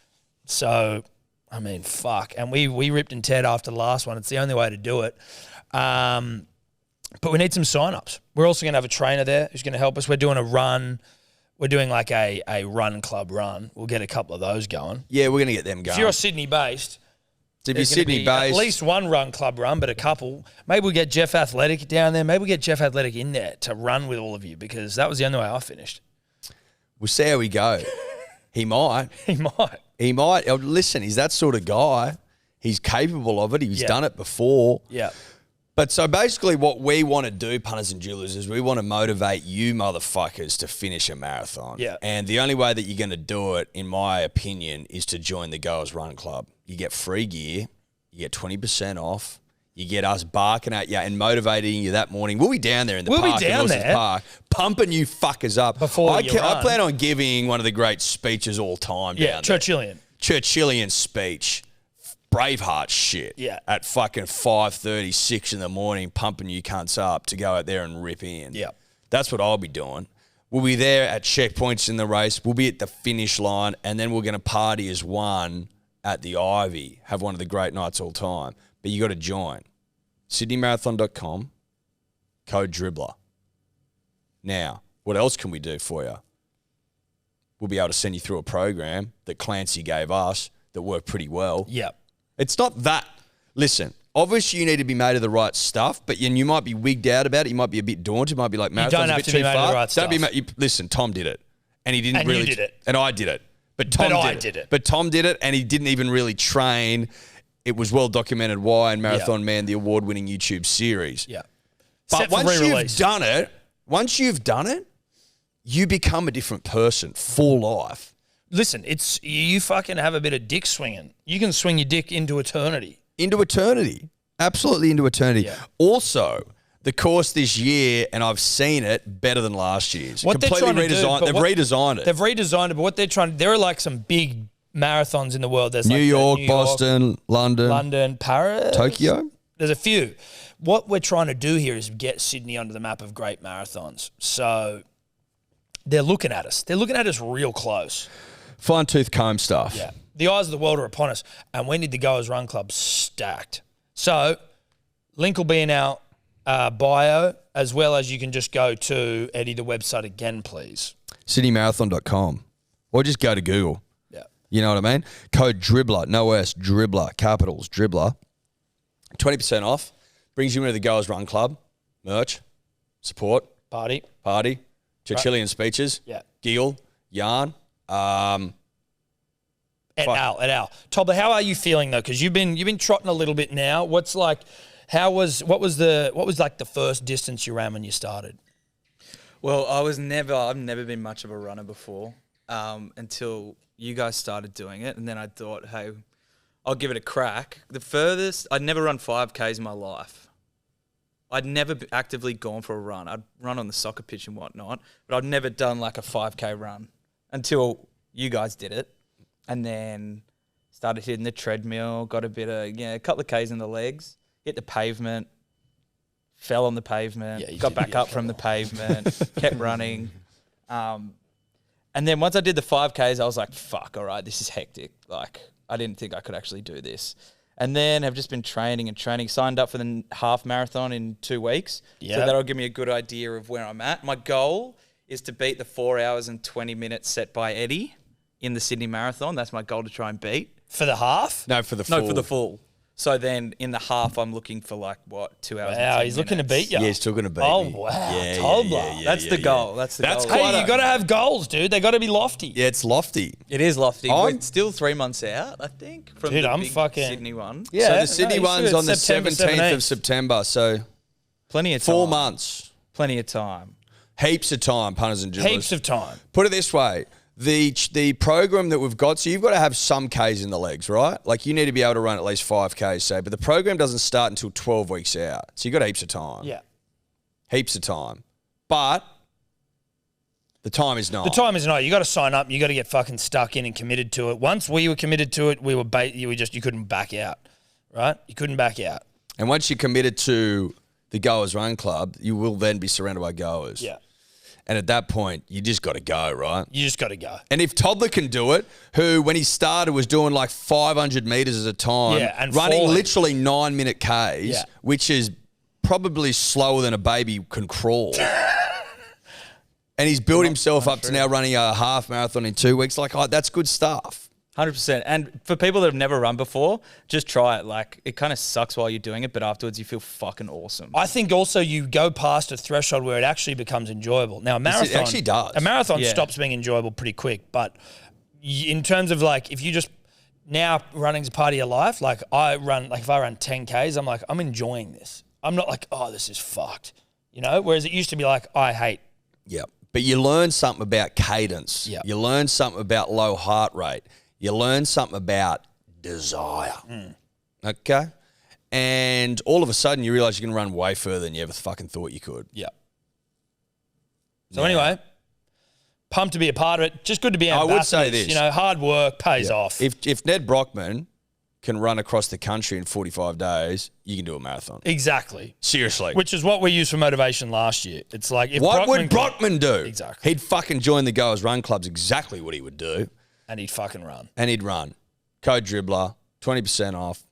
So, I mean, fuck. And we ripped and teared after the last one. It's the only way to do it. But we need some sign-ups. We're also going to have a trainer there who's going to help us. We're doing a run. We're doing like a run club run. We'll get a couple of those going. Yeah, we're going to get them going. If you're Sydney-based, if you're Sydney-based, at least one run club run, but a couple. Maybe we'll get Jeff Athletic down there. Maybe we'll get Jeff Athletic in there to run with all of you, because that was the only way I finished. We'll see how we go. He might. He might. He might. Listen, he's that sort of guy. He's capable of it. He's done it before. Yeah. But so basically what we want to do, punters and jewelers, is we want to motivate you motherfuckers to finish a marathon. Yeah. And the only way that you're going to do it, in my opinion, is to join the Goers Run Club. You get free gear. You get 20% off. You get us barking at you and motivating you that morning. We'll be down there in the park, in Wilson's Park, pumping you fuckers up. Before you run. I plan on giving one of the great speeches all time down there. Churchillian speech. Braveheart shit. Yeah. At fucking 5:30, 6 in the morning, pumping you cunts up to go out there and rip in. Yeah. That's what I'll be doing. We'll be there at checkpoints in the race. We'll be at the finish line, and then we're going to party as one at the Ivy, have one of the great nights all time. But you got to join. SydneyMarathon.com, code Dribbler. Now, what else can we do for you? We'll be able to send you through a program that Clancy gave us that worked pretty well. Yeah. It's not that. Listen, obviously you need to be made of the right stuff, but you might be wigged out about it. You might be a bit daunted. You might be like, marathon's a bit too far. Don't be made. Listen, Tom did it. And he didn't really. You did it. And I did it. But Tom did it. But Tom did it, and he didn't even really train. It was well documented why in Marathon Man, the award-winning YouTube series. Yeah. But once you've done it, you become a different person for life. listen, it's you fucking have a bit of dick swinging. You can swing your dick into eternity. Into eternity. Absolutely into eternity. Yeah. Also, the course this year, and I've seen it, better than last year's. What they're Completely trying to do, redesigned. but They've what- redesigned it. They've redesigned it, but what they're trying, there are like some big marathons in the world. There's New like York, Boston, London, Paris, Tokyo. There's a few. What we're trying to do here is get Sydney onto the map of great marathons. So they're looking at us. They're looking at us real close. Fine tooth comb stuff. Yeah. The eyes of the world are upon us, and we need the Goers Run Club stacked. So link will be in our bio, as well as you can just go to, Eddie, the website again, please. CityMarathon.com. Or just go to Google. Yeah. You know what I mean? Code Dribbler, no S, Dribbler, capitals, Dribbler. 20% off. Brings you into the Goers Run Club. Merch, support, Party. Churchillian speeches, Yeah. giggle, yarn. Et al. Tobler, how are you feeling though? Because you've been trotting a little bit now. What was like the first distance you ran when you started? Well, I've never been much of a runner before until you guys started doing it. And then I thought, hey, I'll give it a crack. The furthest, I'd never run 5Ks in my life. I'd never actively gone for a run. I'd run on the soccer pitch and whatnot, but I'd never done like a 5K run until you guys did it. And then started hitting the treadmill, got a couple of Ks in the legs, hit the pavement, fell on the pavement, got back up from the pavement, kept running. And then once I did the 5Ks, I was like, fuck, all right, this is hectic. Like, I didn't think I could actually do this. And then have just been training, signed up for the half marathon in 2 weeks. So that'll give me a good idea of where I'm at. My goal is to beat the 4 hours and 20 minutes set by Eddie in the Sydney Marathon. That's my goal to try and beat. For the half? No, for the full. No, for the full. So then in the half, I'm looking for 2 hours and 10 he's looking to beat you. Yeah, he's still going to beat Oh, me. wow. Yeah, Tobler. That's the goal. That's the goal. Hey, you got to have goals, dude. They got to be lofty. Yeah, it's lofty. It is lofty. I'm- We're still 3 months out, I think, from Dude, the I'm big fucking- Sydney one. So the Sydney you one's should. on the September 17th of September, so Plenty of time. 4 months. Plenty of time. Heaps of time, punters and dribblers. Heaps of time. Put it this way. The program that we've got, so you've got to have some Ks in the legs, right? Like you need to be able to run at least 5Ks, say, but the program doesn't start until 12 weeks out. So you've got heaps of time. Yeah. Heaps of time. But the time is not. The time is not. You got to sign up. You got to get fucking stuck in and committed to it. Once we were committed to it, you couldn't back out, right? You couldn't back out. And once you're committed to the Goers Run Club, you will then be surrounded by goers. Yeah. And at that point, you just got to go, right? You just got to go. And if Toddler can do it, who when he started was doing like 500 metres at a time, Yeah, and running falling. literally 9-minute Ks, Yeah. which is probably slower than a baby can crawl. And he's built himself up to now running a half marathon in 2 weeks. Like, that's good stuff. 100%. And for people that have never run before, just try it. Like, it kind of sucks while you're doing it, but afterwards you feel fucking awesome. I think also you go past a threshold where it actually becomes enjoyable. Now, a marathon... It actually does. A marathon Yeah. stops being enjoyable pretty quick, but in terms of like, if you just... Now running's a part of your life. Like, if I run 10Ks, I'm like, I'm enjoying this. I'm not like, oh, this is fucked. You know? Whereas it used to be like, I hate... Yeah. But you learn something about cadence. Yeah. You learn something about low heart rate. You learn something about desire. Okay? And all of a sudden you realise you can run way further than you ever fucking thought you could. Yeah. So anyway, pumped to be a part of it. Just good to be I ambassadors. would say this. You know, hard work pays off. If Ned Brockman can run across the country in 45 days, you can do a marathon. Exactly. Seriously. Which is what we used for motivation last year. It's like, if What Brockman would Brockman do? Exactly. He'd fucking join the Goers Run Club's exactly what he would do. And he'd fucking run. And he'd run. Code Dribbler, 20% off.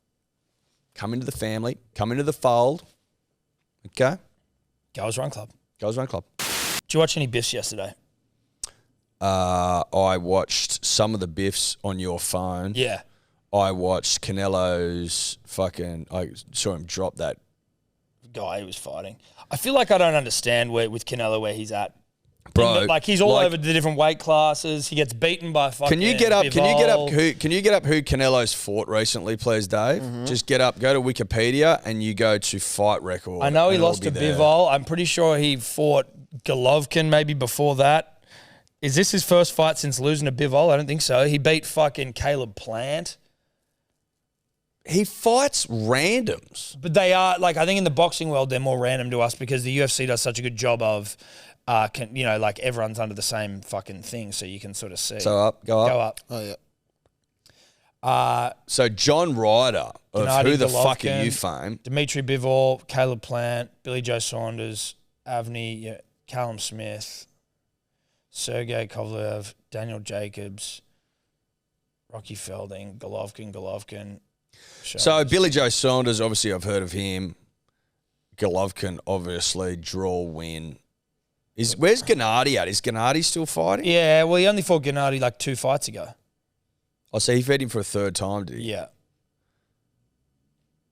Come into the family. Come into the fold. Okay? Goers Run Club. Goers Run Club. Did you watch any Biffs yesterday? I watched some of the Biffs on your phone. Yeah. I watched Canelo's fucking... I saw him drop that. Guy he was fighting. I feel like I don't understand with Canelo where he's at. Bro, Like he's all over the different weight classes. He gets beaten by fucking Can you get up? Bivol. Can you get up who Canelo's fought recently, please, Dave? Just get up, go to Wikipedia, and you go to fight record. I know he and it'll lost be to there. Bivol. I'm pretty sure he fought Golovkin maybe before that. Is this his first fight since losing to Bivol? I don't think so. He beat fucking Caleb Plant. He fights randoms. But they are, like, I think in the boxing world, they're more random to us because the UFC does such a good job of, like, everyone's under the same fucking thing, so you can sort of see. So go up. Go up. Oh, yeah. So John Ryder, of Gennady who the fuck Golovkin, are you fame? Dimitri Bivol, Caleb Plant, Billy Joe Saunders, Avni, Callum Smith, Sergey Kovalev, Daniel Jacobs, Rocky Felding, Golovkin. So Billy Joe Saunders, obviously I've heard of him. Golovkin, obviously, draw, win. Where's Gennady at? Is Gennady still fighting? Yeah, well, he only fought Gennady like 2 fights ago. Oh, so he fed him for a third time, did he? Yeah.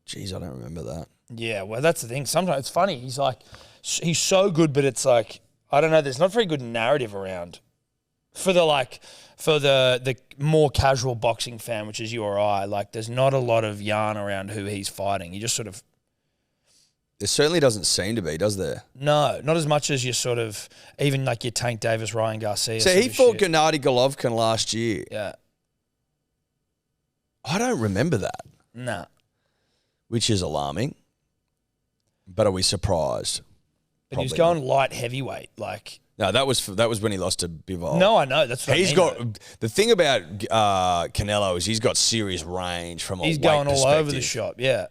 Jeez, I don't remember that. Yeah, well, that's the thing. Sometimes it's funny. He's so good, but it's like, I don't know, there's not very good narrative around for the more casual boxing fan, which is you or I. Like, there's not a lot of yarn around who he's fighting. He just sort of... There certainly doesn't seem to be, does there? No, not as much as you sort of, even like your Tank Davis, Ryan Garcia. So he fought Gennady Golovkin last year. Yeah. I don't remember that. Nah. Which is alarming. But are we surprised? But he was Probably going light heavyweight, like... No, that was when he lost to Bivol. No, I know. That's what He's I mean, got though. the thing about Canelo is he's got serious range from a He's weight going all over the perspective. shop, yeah.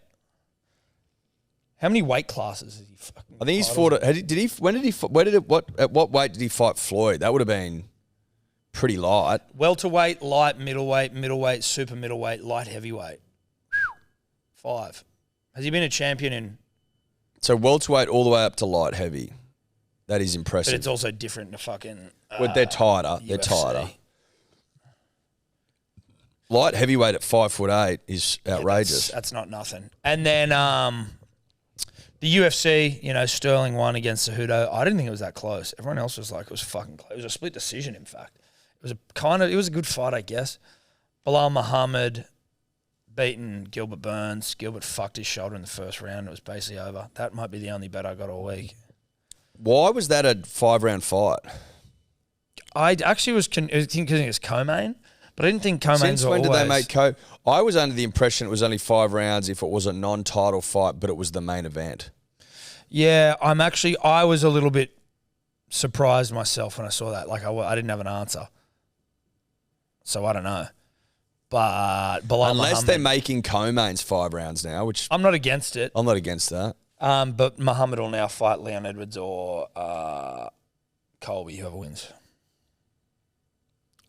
How many weight classes is he fucking... I think he's fought. At what weight did he fight Floyd? That would have been pretty light. Welterweight, light, middleweight, super middleweight, light heavyweight. 5. Has he been a champion in... So welterweight all the way up to light heavy. That is impressive. But it's also different to fucking... Well, they're tighter. They're UFC. tighter. Light heavyweight at 5'8" is outrageous. That's not nothing. And then the UFC, Sterling won against Cejudo. I didn't think it was that close. Everyone else was like, it was fucking close. It was a split decision, in fact. It was a good fight, I guess. Bilal Muhammad beaten Gilbert Burns. Gilbert fucked his shoulder in the first round. It was basically over. That might be the only bet I got all week. Why was that a 5-round fight? I actually was thinking it was co-main, but I didn't think co-mains Since were when always... did they make I was under the impression it was only 5 rounds if it was a non-title fight, but it was the main event. Yeah, I was a little bit surprised myself when I saw that. Like, I didn't have an answer. So I don't know. But Unless they're making co-mains 5 rounds now, which I'm not against it. I'm not against that. But Muhammad will now fight Leon Edwards or Colby, whoever wins.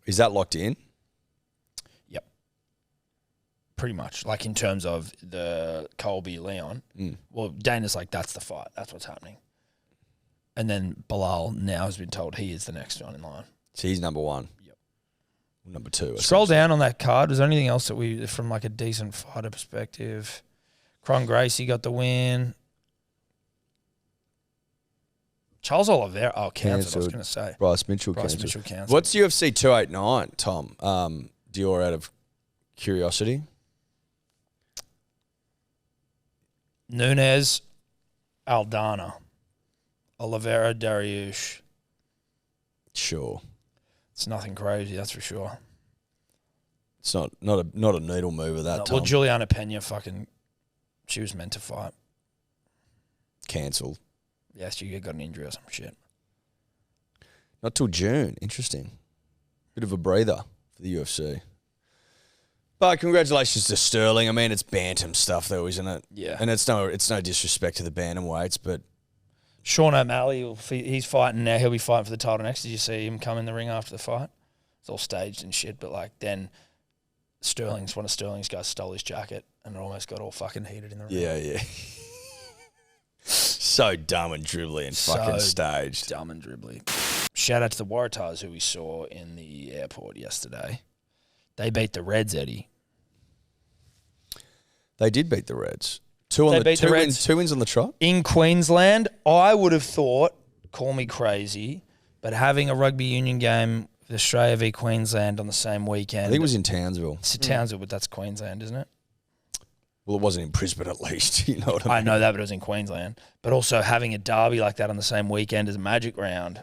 Is that locked in? Yep. Pretty much. Like, in terms of the Colby-Leon. Well, Dana's like, that's the fight. That's what's happening. And then Bilal now has been told he is the next one in line. So he's number 1. Yep. Number 2. Scroll down on that card. Was there anything else that from like a decent fighter perspective? Cron Gracie got the win. Charles Oliveira. Oh, cancelled. I was going to say. Bryce Mitchell cancelled. What's UFC 289, Tom? Dior, out of curiosity. Nunes, Aldana, Oliveira, Dariush. Sure. It's nothing crazy, that's for sure. It's not a needle mover that time. Well, Juliana Pena she was meant to fight. Cancelled. Yeah, she got an injury or some shit. Not till June. Interesting. Bit of a breather for the UFC. But congratulations to Sterling. I mean, it's bantam stuff though, isn't it? Yeah. And it's no disrespect to the bantamweights, but Sean O'Malley, he's fighting now. He'll be fighting for the title next. Did you see him come in the ring after the fight? It's all staged and shit, but like then one of Sterling's guys stole his jacket and it almost got all fucking heated in the ring. yeah. So dumb and dribbly and fucking staged. Dumb and dribbly. Shout out to the Waratahs who we saw in the airport yesterday. They beat the Reds, Eddie. They did beat the Reds. Two wins on the trot. In Queensland, I would have thought, call me crazy, but having a rugby union game with Australia v Queensland on the same weekend. I think it was in Townsville. It's Townsville, but that's Queensland, isn't it? Well, it wasn't in Brisbane at least. You know what I mean? I know that, but it was in Queensland. But also having a derby like that on the same weekend as a Magic Round.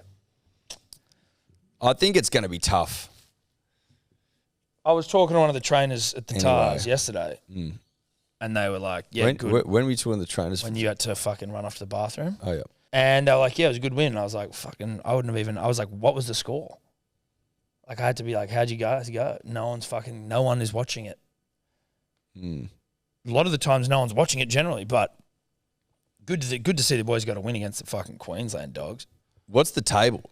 I think it's going to be tough. I was talking to one of the trainers at the Anyway. TARS yesterday, and they were like, "Yeah, good." When were you talking to the trainers? When you had to fucking run off to the bathroom, Oh yeah. and they were like, "Yeah, it was a good win." And I was like, "Fucking, I wouldn't have even." I was like, "What was the score?" Like, I had to be like, "How'd you guys go?" No one is watching it. A lot of the times, no one's watching it generally, but good to see the boys got a win against the fucking Queensland Dogs. What's the table?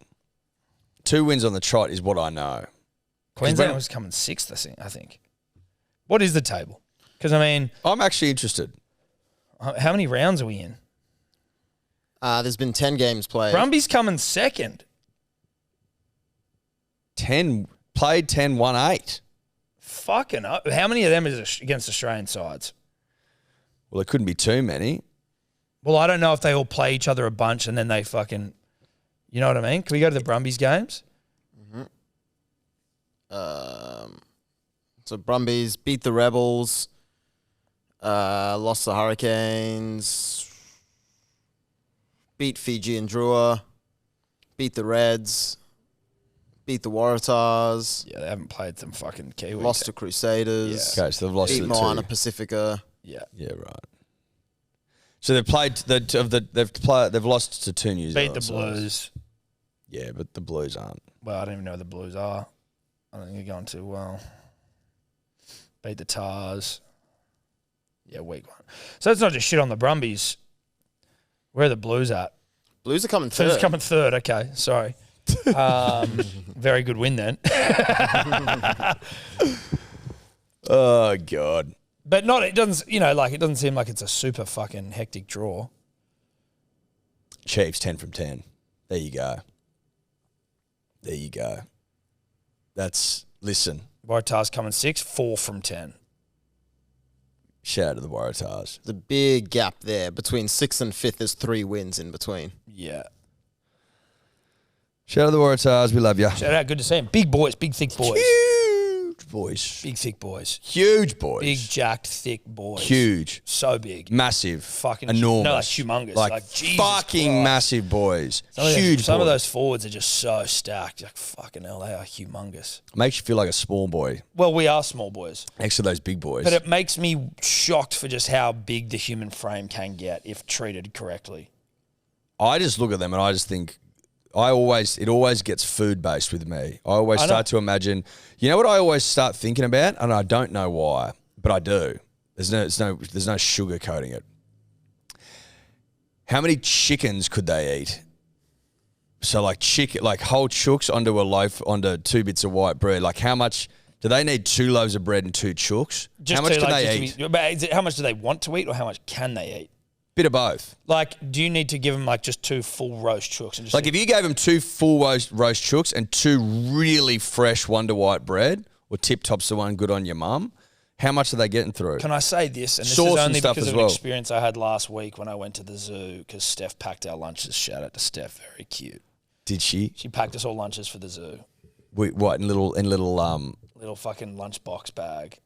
2 wins on the trot is what I know. Queensland was coming 6th, I think. What is the table? Because, I mean, I'm actually interested. how many rounds are we in? There's been 10 games played. Brumby's coming 2nd. 10 played, 10 won 8. Fucking up. How many of them is against Australian sides? Well, it couldn't be too many. Well, I don't know if they all play each other a bunch and then they fucking, you know what I mean? Can we go to the Brumbies games? So Brumbies beat the Rebels, lost the Hurricanes, beat Fiji and Drua, beat the Reds, beat the Waratahs, Yeah, they haven't played some fucking Kiwis. lost to Crusaders, Okay, so they've lost beat to the Moana 2. Pacifica. Yeah. Yeah, right. So they've played they've lost to 2 New Zealand Beat the sides. Blues. Yeah, but the Blues aren't. Well, I don't even know who the Blues are. I don't think they're going too well. Beat the Tars. Yeah, week 1. So it's not just shit on the Brumbies. Where are the Blues at? Blues are coming Blues third. coming 3rd. Okay, sorry. Very good win then. Oh God. But not, it doesn't, it doesn't seem like it's a super fucking hectic draw. Chiefs 10 from 10. There you go. Listen. Waratahs coming 6th, 4 from 10. Shout out to the Waratahs. The big gap there between 6th and 5th is 3 wins in between. Yeah. Shout out to the Waratahs. We love you. Shout out, good to see him. Big boys, big thick boys. Huge boys. Big thick boys. Huge boys. Big jacked thick boys. Huge. So big. Massive. Fucking enormous. No, like humongous. Like Jesus fucking Christ. massive boys. Some Huge of boys. those forwards are just so stacked. Like, fucking hell, they are humongous. Makes you feel like a small boy Well, we are small boys. next to those big boys. But it makes me shocked for just how big the human frame can get if treated correctly. I just look at them and I just think, it always gets food based with me. I always start to imagine, you know what I always start thinking about, and I don't know why, but I do. There's no sugarcoating it. How many chickens could they eat? So like whole chooks onto 2 bits of white bread. Like how much do they need? 2 loaves of bread and 2 chooks? How much can they eat? But how much do they want to eat, or how much can they eat? Bit of both. Like, do you need to give them like just 2 full roast chooks? And just Like if you gave them 2 full roast chooks and 2 really fresh Wonder White bread, or Tip Top's the one good on your mum, how much are they getting through? Can I say this? And this Sauce is and only stuff because as of well. an experience I had last week when I went to the zoo because Steph packed our lunches. Shout out to Steph, very cute. Did she? She packed us all lunches for the zoo. What in little Little fucking lunchbox bag.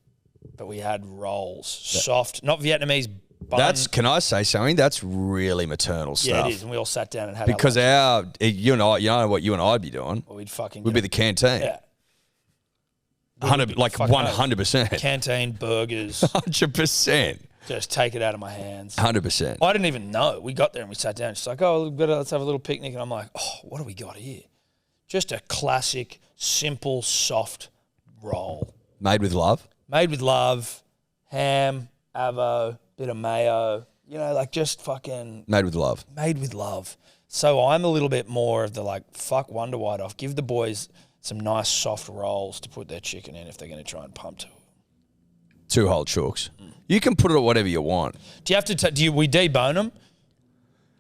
But we had rolls, soft, not Vietnamese bun. Can I say something? That's really maternal stuff. Yeah, it is. And we all sat down and had Because our lunch. you know what you and I'd be doing? We'd fucking We'd be the canteen. Yeah. 100%. Canteen, burgers, 100%. just take it out of my hands. 100%. I didn't even know. We got there and we sat down. She's like, oh, let's have a little picnic. And I'm like, oh, what do we got here? Just a classic, simple, soft roll. Made with love. Made with love, ham, avo, bit of mayo, just fucking Made with love. made with love. So I'm a little bit more of the fuck Wonder White off. Give the boys some nice soft rolls to put their chicken in if they're going to try and pump to it. 2 whole chooks. You can put it at whatever you want. Do you have to, we debone them?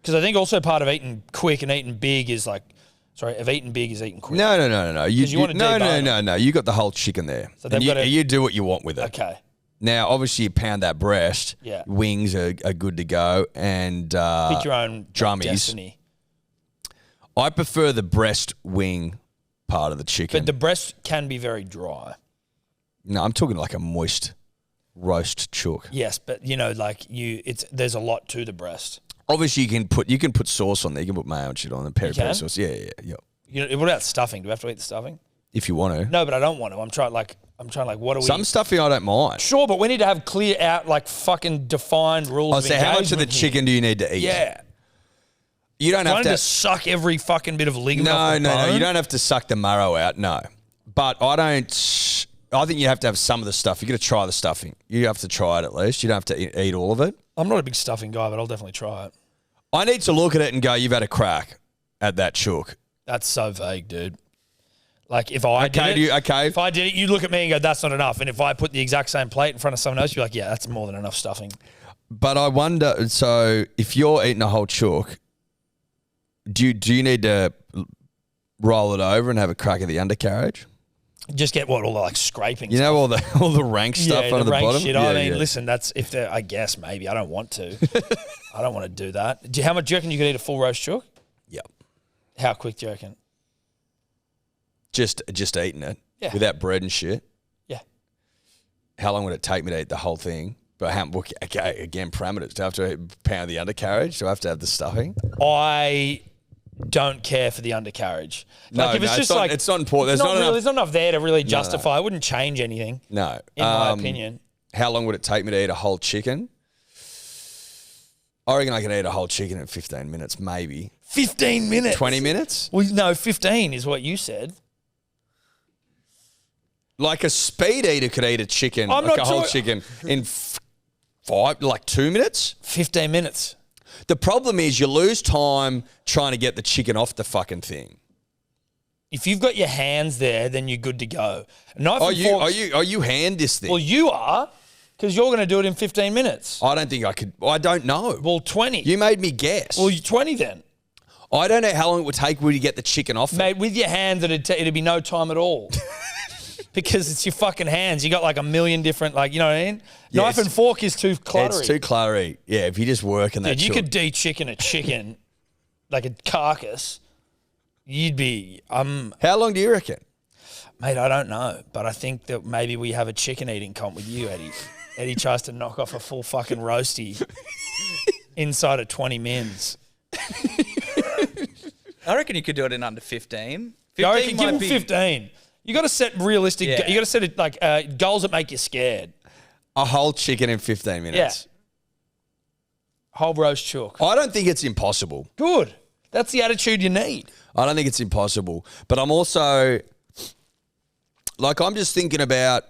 Because I think also part of eating quick and eating big is of eating big is eating quick. No. you want to debone No. You got the whole chicken there. So and they've got you do what you want with it. Okay. Now, obviously, you pound that breast. Yeah. Wings are good to go. And Pick your own drummies. destiny. I prefer the breast wing part of the chicken. But the breast can be very dry. No, I'm talking like a moist roast chook. Yes, but there's a lot to the breast. Obviously, you can put sauce on there. You can put mayo and shit on and peri can? sauce. Yeah. You know, what about stuffing? Do we have to eat the stuffing? If you want to. No, but I don't want to. I'm trying what do we... Some stuffing I don't mind. Sure, but we need to have clear out, like, fucking defined rules of So how much of the engagement here. chicken do you need to eat? Yeah. You don't have Trying to... to suck every fucking bit of ligament off the No. bone? You don't have to suck the marrow out, no. But I think you have to have some of the stuff. You got to try the stuffing. You have to try it at least. You don't have to eat all of it. I'm not a big stuffing guy, but I'll definitely try it. I need to look at it and go, you've had a crack at that chook. That's so vague, dude. Like, if I did it, if I did it, you'd look at me and go, that's not enough. And if I put the exact same plate in front of someone else, you'd be like, yeah, that's more than enough stuffing. But I wonder, so if you're eating a whole chook, do you need to roll it over and have a crack at the undercarriage? Just get all the, like, scraping You know, all the rank stuff under the rank bottom? shit. I mean, listen, that's if they're, I guess, maybe. I don't want to. I don't want to do that. How much do you reckon you could eat a full roast chook? Yep. How quick do you reckon? Just eating it without bread and shit. Yeah. How long would it take me to eat the whole thing? But again, parameters. Do I have to pound the undercarriage? Do I have to have the stuffing? I don't care for the undercarriage. Like, if it's just like it's not important. There's not enough there to really justify. It wouldn't change anything. No, in my opinion. How long would it take me to eat a whole chicken? I reckon I can eat a whole chicken in 15 minutes, maybe. 15 minutes? 20 minutes? Well, no, 15 is what you said. Like a speed eater could eat a chicken, I'm like not a whole sure- chicken in 2 minutes. 15 minutes. The problem is you lose time trying to get the chicken off the fucking thing. If you've got your hands there, then you're good to go. Are you hand this thing? Well, you are, because you're going to do it in 15 minutes. I don't think I could. I don't know. Well, 20. You made me guess. Well, 20 then. I don't know how long it would take you to get the chicken off. Mate, with your hands, it'd be no time at all. Because it's your fucking hands. You got like a million different, like, you know what I mean? Yes. Knife and fork is too cluttery. It's too cluttery. Yeah, if you just work in that. Dude, you chook. could de-chicken a chicken, like a carcass. You'd be, How long do you reckon? mate, I don't know. But I think that maybe we have a chicken eating comp with you, Eddie. Eddie tries to knock off a full fucking roasty inside of 20 mins. I reckon you could do it in under 15. I reckon give might him be- 15. You got to set realistic. Yeah. You got to set it like goals that make you scared. A whole chicken in 15 minutes. Whole roast chook. I don't think it's impossible. Good. That's the attitude you need. I don't think it's impossible. But I'm also, like, I'm just thinking about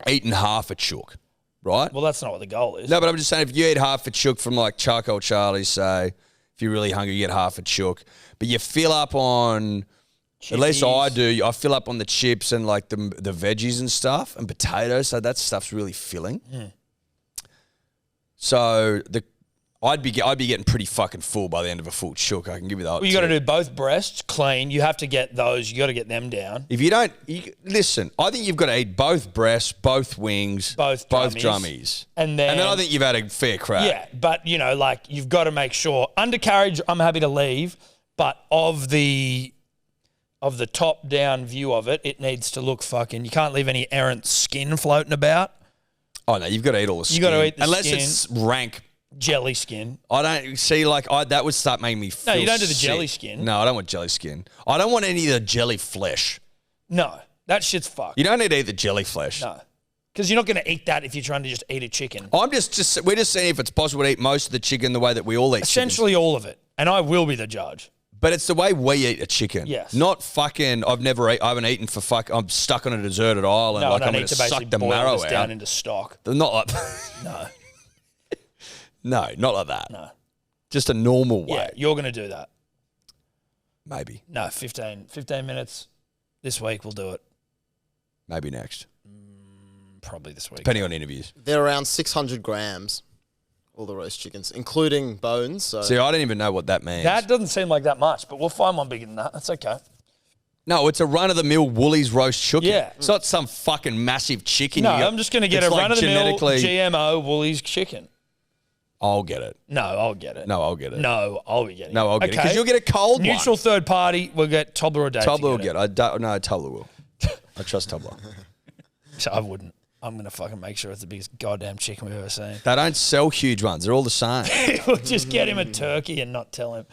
eating half a chook, right? Well, that's not what the goal is. No, but I'm just saying if you eat half a chook from like Charcoal Charlie, say, if you're really hungry, you get half a chook. But you fill up on, at least I do, I fill up on the chips and like the veggies and stuff and potatoes. So that stuff's really filling. So I'd be getting pretty fucking full by the end of a full chook. I can give you that. Well, you got to do both breasts clean. You have to get those. You got to get them down. If you don't, listen, I think you've got to eat both breasts, both wings, Both drummies. And then I think you've had a fair crack. Yeah, but you know, like you've got to make sure undercarriage. I'm happy to leave, but of the top down view of it, it needs to look fucking. You can't leave any errant skin floating about. Oh no, you've got to eat all the skin. You got to eat the unless skin. it's rank. Jelly skin. I don't see that would start making me feel No, you don't do the sick. jelly skin. No, I don't want jelly skin. I don't want any of the jelly flesh. No, that shit's fucked. You don't need to eat the jelly flesh. No, because you're not going to eat that if you're trying to just eat a chicken. We're just seeing if it's possible to eat most of the chicken the way that we all eat Essentially all of it, and I will be the judge. But it's the way we eat a chicken. Yes. Not fucking, I haven't eaten for I'm stuck on a deserted island. No, like I I'm don't going need to to basically suck the boil marrow this out. down into stock. Not like No, No, not like that. no. Just a normal way. Yeah, you're going to do that. Maybe. No, 15 minutes this week we'll do it. Maybe next. Probably this week. Depending on interviews. They're around 600 grams, all the roast chickens, including bones. So See, I don't even know what that means. That doesn't seem like that much, but we'll find one bigger than that. That's okay. No, it's a run-of-the-mill Woolies roast chicken. Yeah. It's not some fucking massive chicken. No, you got- I'm just going to get it's a like run-of-the-mill genetically- GMO Woolies chicken. I'll get it. No, I'll get it. No, I'll get it. No, I'll be getting it. No, I'll get it. Because you'll get a cold Neutral one. third party, we'll get Tobler or Dave. Tobler will get it. No, Tobler will. I trust Tobler. So I wouldn't. I'm going to fucking make sure it's the biggest goddamn chicken we've ever seen. They don't sell huge ones. They're all the same. We'll just get him a turkey and not tell him.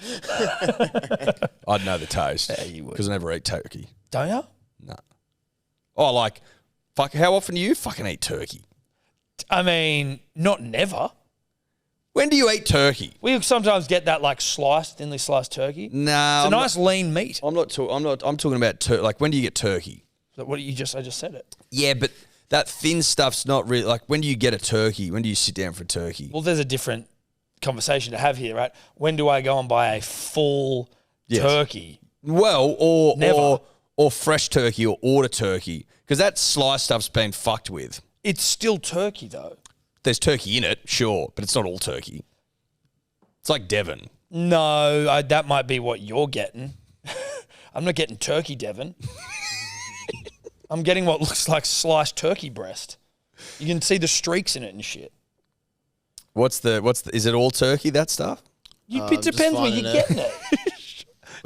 I'd know the taste. Yeah, you would. Because I never eat turkey. Don't you? No. Oh, like, fuck, how often do you fucking eat turkey? I mean, not never. When do you eat turkey? We sometimes get that like sliced, thinly sliced turkey. No. It's a nice lean meat. I'm talking about like when do you get turkey? What I just said it. Yeah, but that thin stuff's not really like when do you get a turkey? When do you sit down for a turkey? Well, there's a different conversation to have here, right? When do I go and buy a full turkey? Well, Never. or fresh turkey or order turkey because that sliced stuff's been fucked with. It's still turkey though. There's turkey in it, sure, but it's not all turkey. It's like Devon. No, that might be what you're getting. I'm not getting turkey, Devon. I'm getting what looks like sliced turkey breast. You can see the streaks in it and shit. Is it all turkey, that stuff? It depends where you're getting it.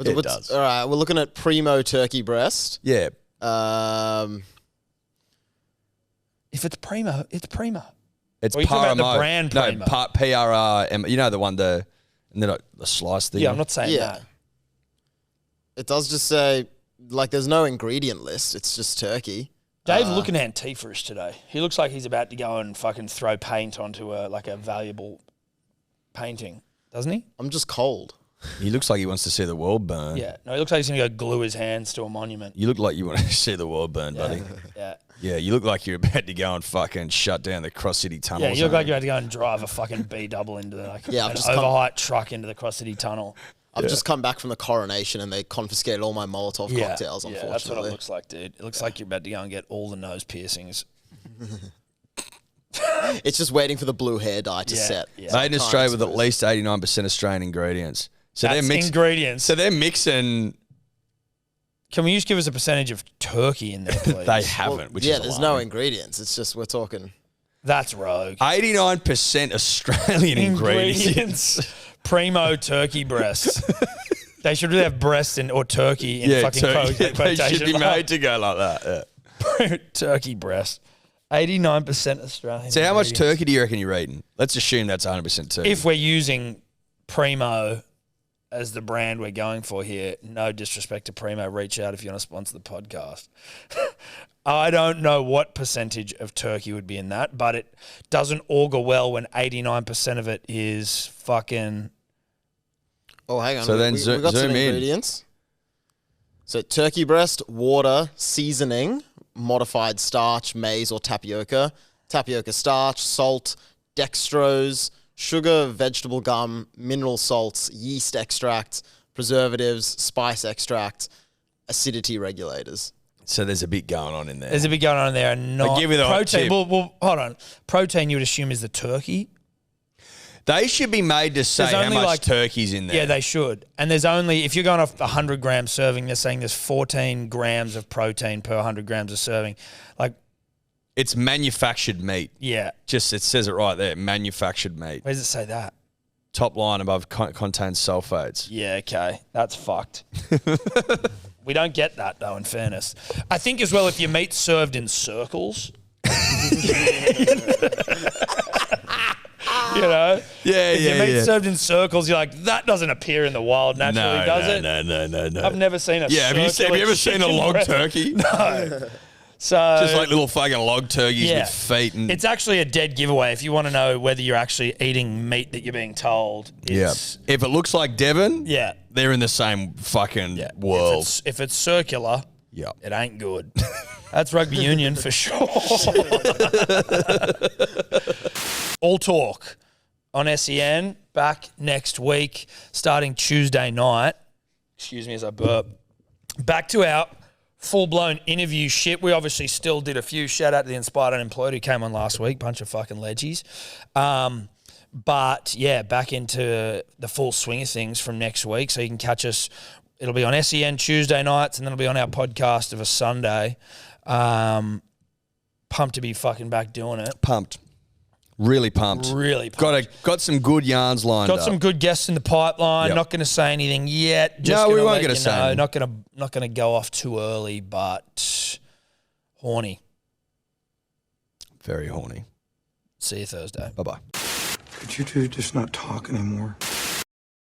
It does. All right, we're looking at Primo turkey breast. Yeah. If it's Primo, it's Primo. It's Or are you talking about Paramo. the brand Primo? No, PRM. You know the one, and then the slice thing. Yeah, I'm not saying Yeah. that. It does just say, like, there's no ingredient list. It's just turkey. Dave's looking antifresh today. He looks like he's about to go and fucking throw paint onto a valuable painting, doesn't he? I'm just cold. He looks like he wants to see the world burn. Yeah. No, he looks like he's going to go glue his hands to a monument. You look like you want to see the world burn, buddy. Yeah. Yeah, you look like you're about to go and fucking shut down the Cross City Tunnel. Yeah, you look like you're about to go and drive a fucking B-double into an overheight truck into the Cross City Tunnel. I've just come back from the coronation and they confiscated all my Molotov cocktails, unfortunately. Yeah, that's what it looks like, dude. It looks like you're about to go and get all the nose piercings. It's just waiting for the blue hair dye to set. Yeah. Made in Australia with at least 89% Australian ingredients. So That's ingredients. So they're mixing. Can we just give us a percentage of turkey in there, please? They haven't, which is there's no alarming. ingredients. It's just, we're talking. That's rogue. 89% Australian ingredients. Primo turkey breasts. They should really have breasts or turkey in fucking They quotation should be marks. made to go like that. Yeah. Turkey breast. 89% Australian. So how much ingredients. turkey do you reckon you're eating? Let's assume that's 100% turkey. If we're using Primo as the brand we're going for here, no disrespect to Primo, reach out if you want to sponsor the podcast. I don't know what percentage of turkey would be in that, but it doesn't augur well when 89% of it is fucking... Oh, hang on. So then we got some zoom in. ingredients. So turkey breast, water, seasoning, modified starch, maize or tapioca, tapioca starch, salt, dextrose, sugar, vegetable gum, mineral salts, yeast extract, preservatives, spice extract, acidity regulators. So there's a bit going on in there. There's a bit going on in there. And I'll give you the hot protein. tip. Well, hold on. Protein you would assume is the turkey. They should be made to say There's how only much like- turkey's in there. Yeah, they should. And there's only, if you're going off a 100 gram serving, they're saying there's 14 grams of protein per 100 grams of serving. Like, It's manufactured meat. yeah. Just, it says it right there, manufactured meat. Where does it say that? Top line above contains sulfates. Yeah, okay. That's fucked. We don't get that, though, in fairness. I think as well, if your meat's served in circles, you know? Yeah, If your meat's served in circles, you're like, that doesn't appear in the wild naturally, does it? No. I've never seen a Yeah, have you ever seen a chicken log breast. turkey? No. So Just like little fucking log turkeys with feet and it's actually a dead giveaway if you want to know whether you're actually eating meat that you're being told. yeah. It's, If it looks like Devon, yeah. they're in the same fucking Yeah. world. If it's circular, Yeah. it ain't good. That's rugby union for sure. All talk on SEN back next week, starting Tuesday night. Excuse me as I burp. Back to our full-blown interview shit. We obviously still did a few. Shout out to the Inspired Unemployed who came on last week. Bunch of fucking leggies. But, yeah, back into the full swing of things from next week. So you can catch us. It'll be on SEN Tuesday nights, and then it'll be on our podcast of a Sunday. Pumped to be fucking back doing it. Pumped. Really pumped. Really pumped. Got some good yarns lined up. Got some good guests in the pipeline. Yep. Not going to say anything yet. Just No, we gonna weren't let gonna you say know. anything. Not gonna go off too early, but horny. very horny. See you Thursday. Bye-bye. Could you two just not talk anymore?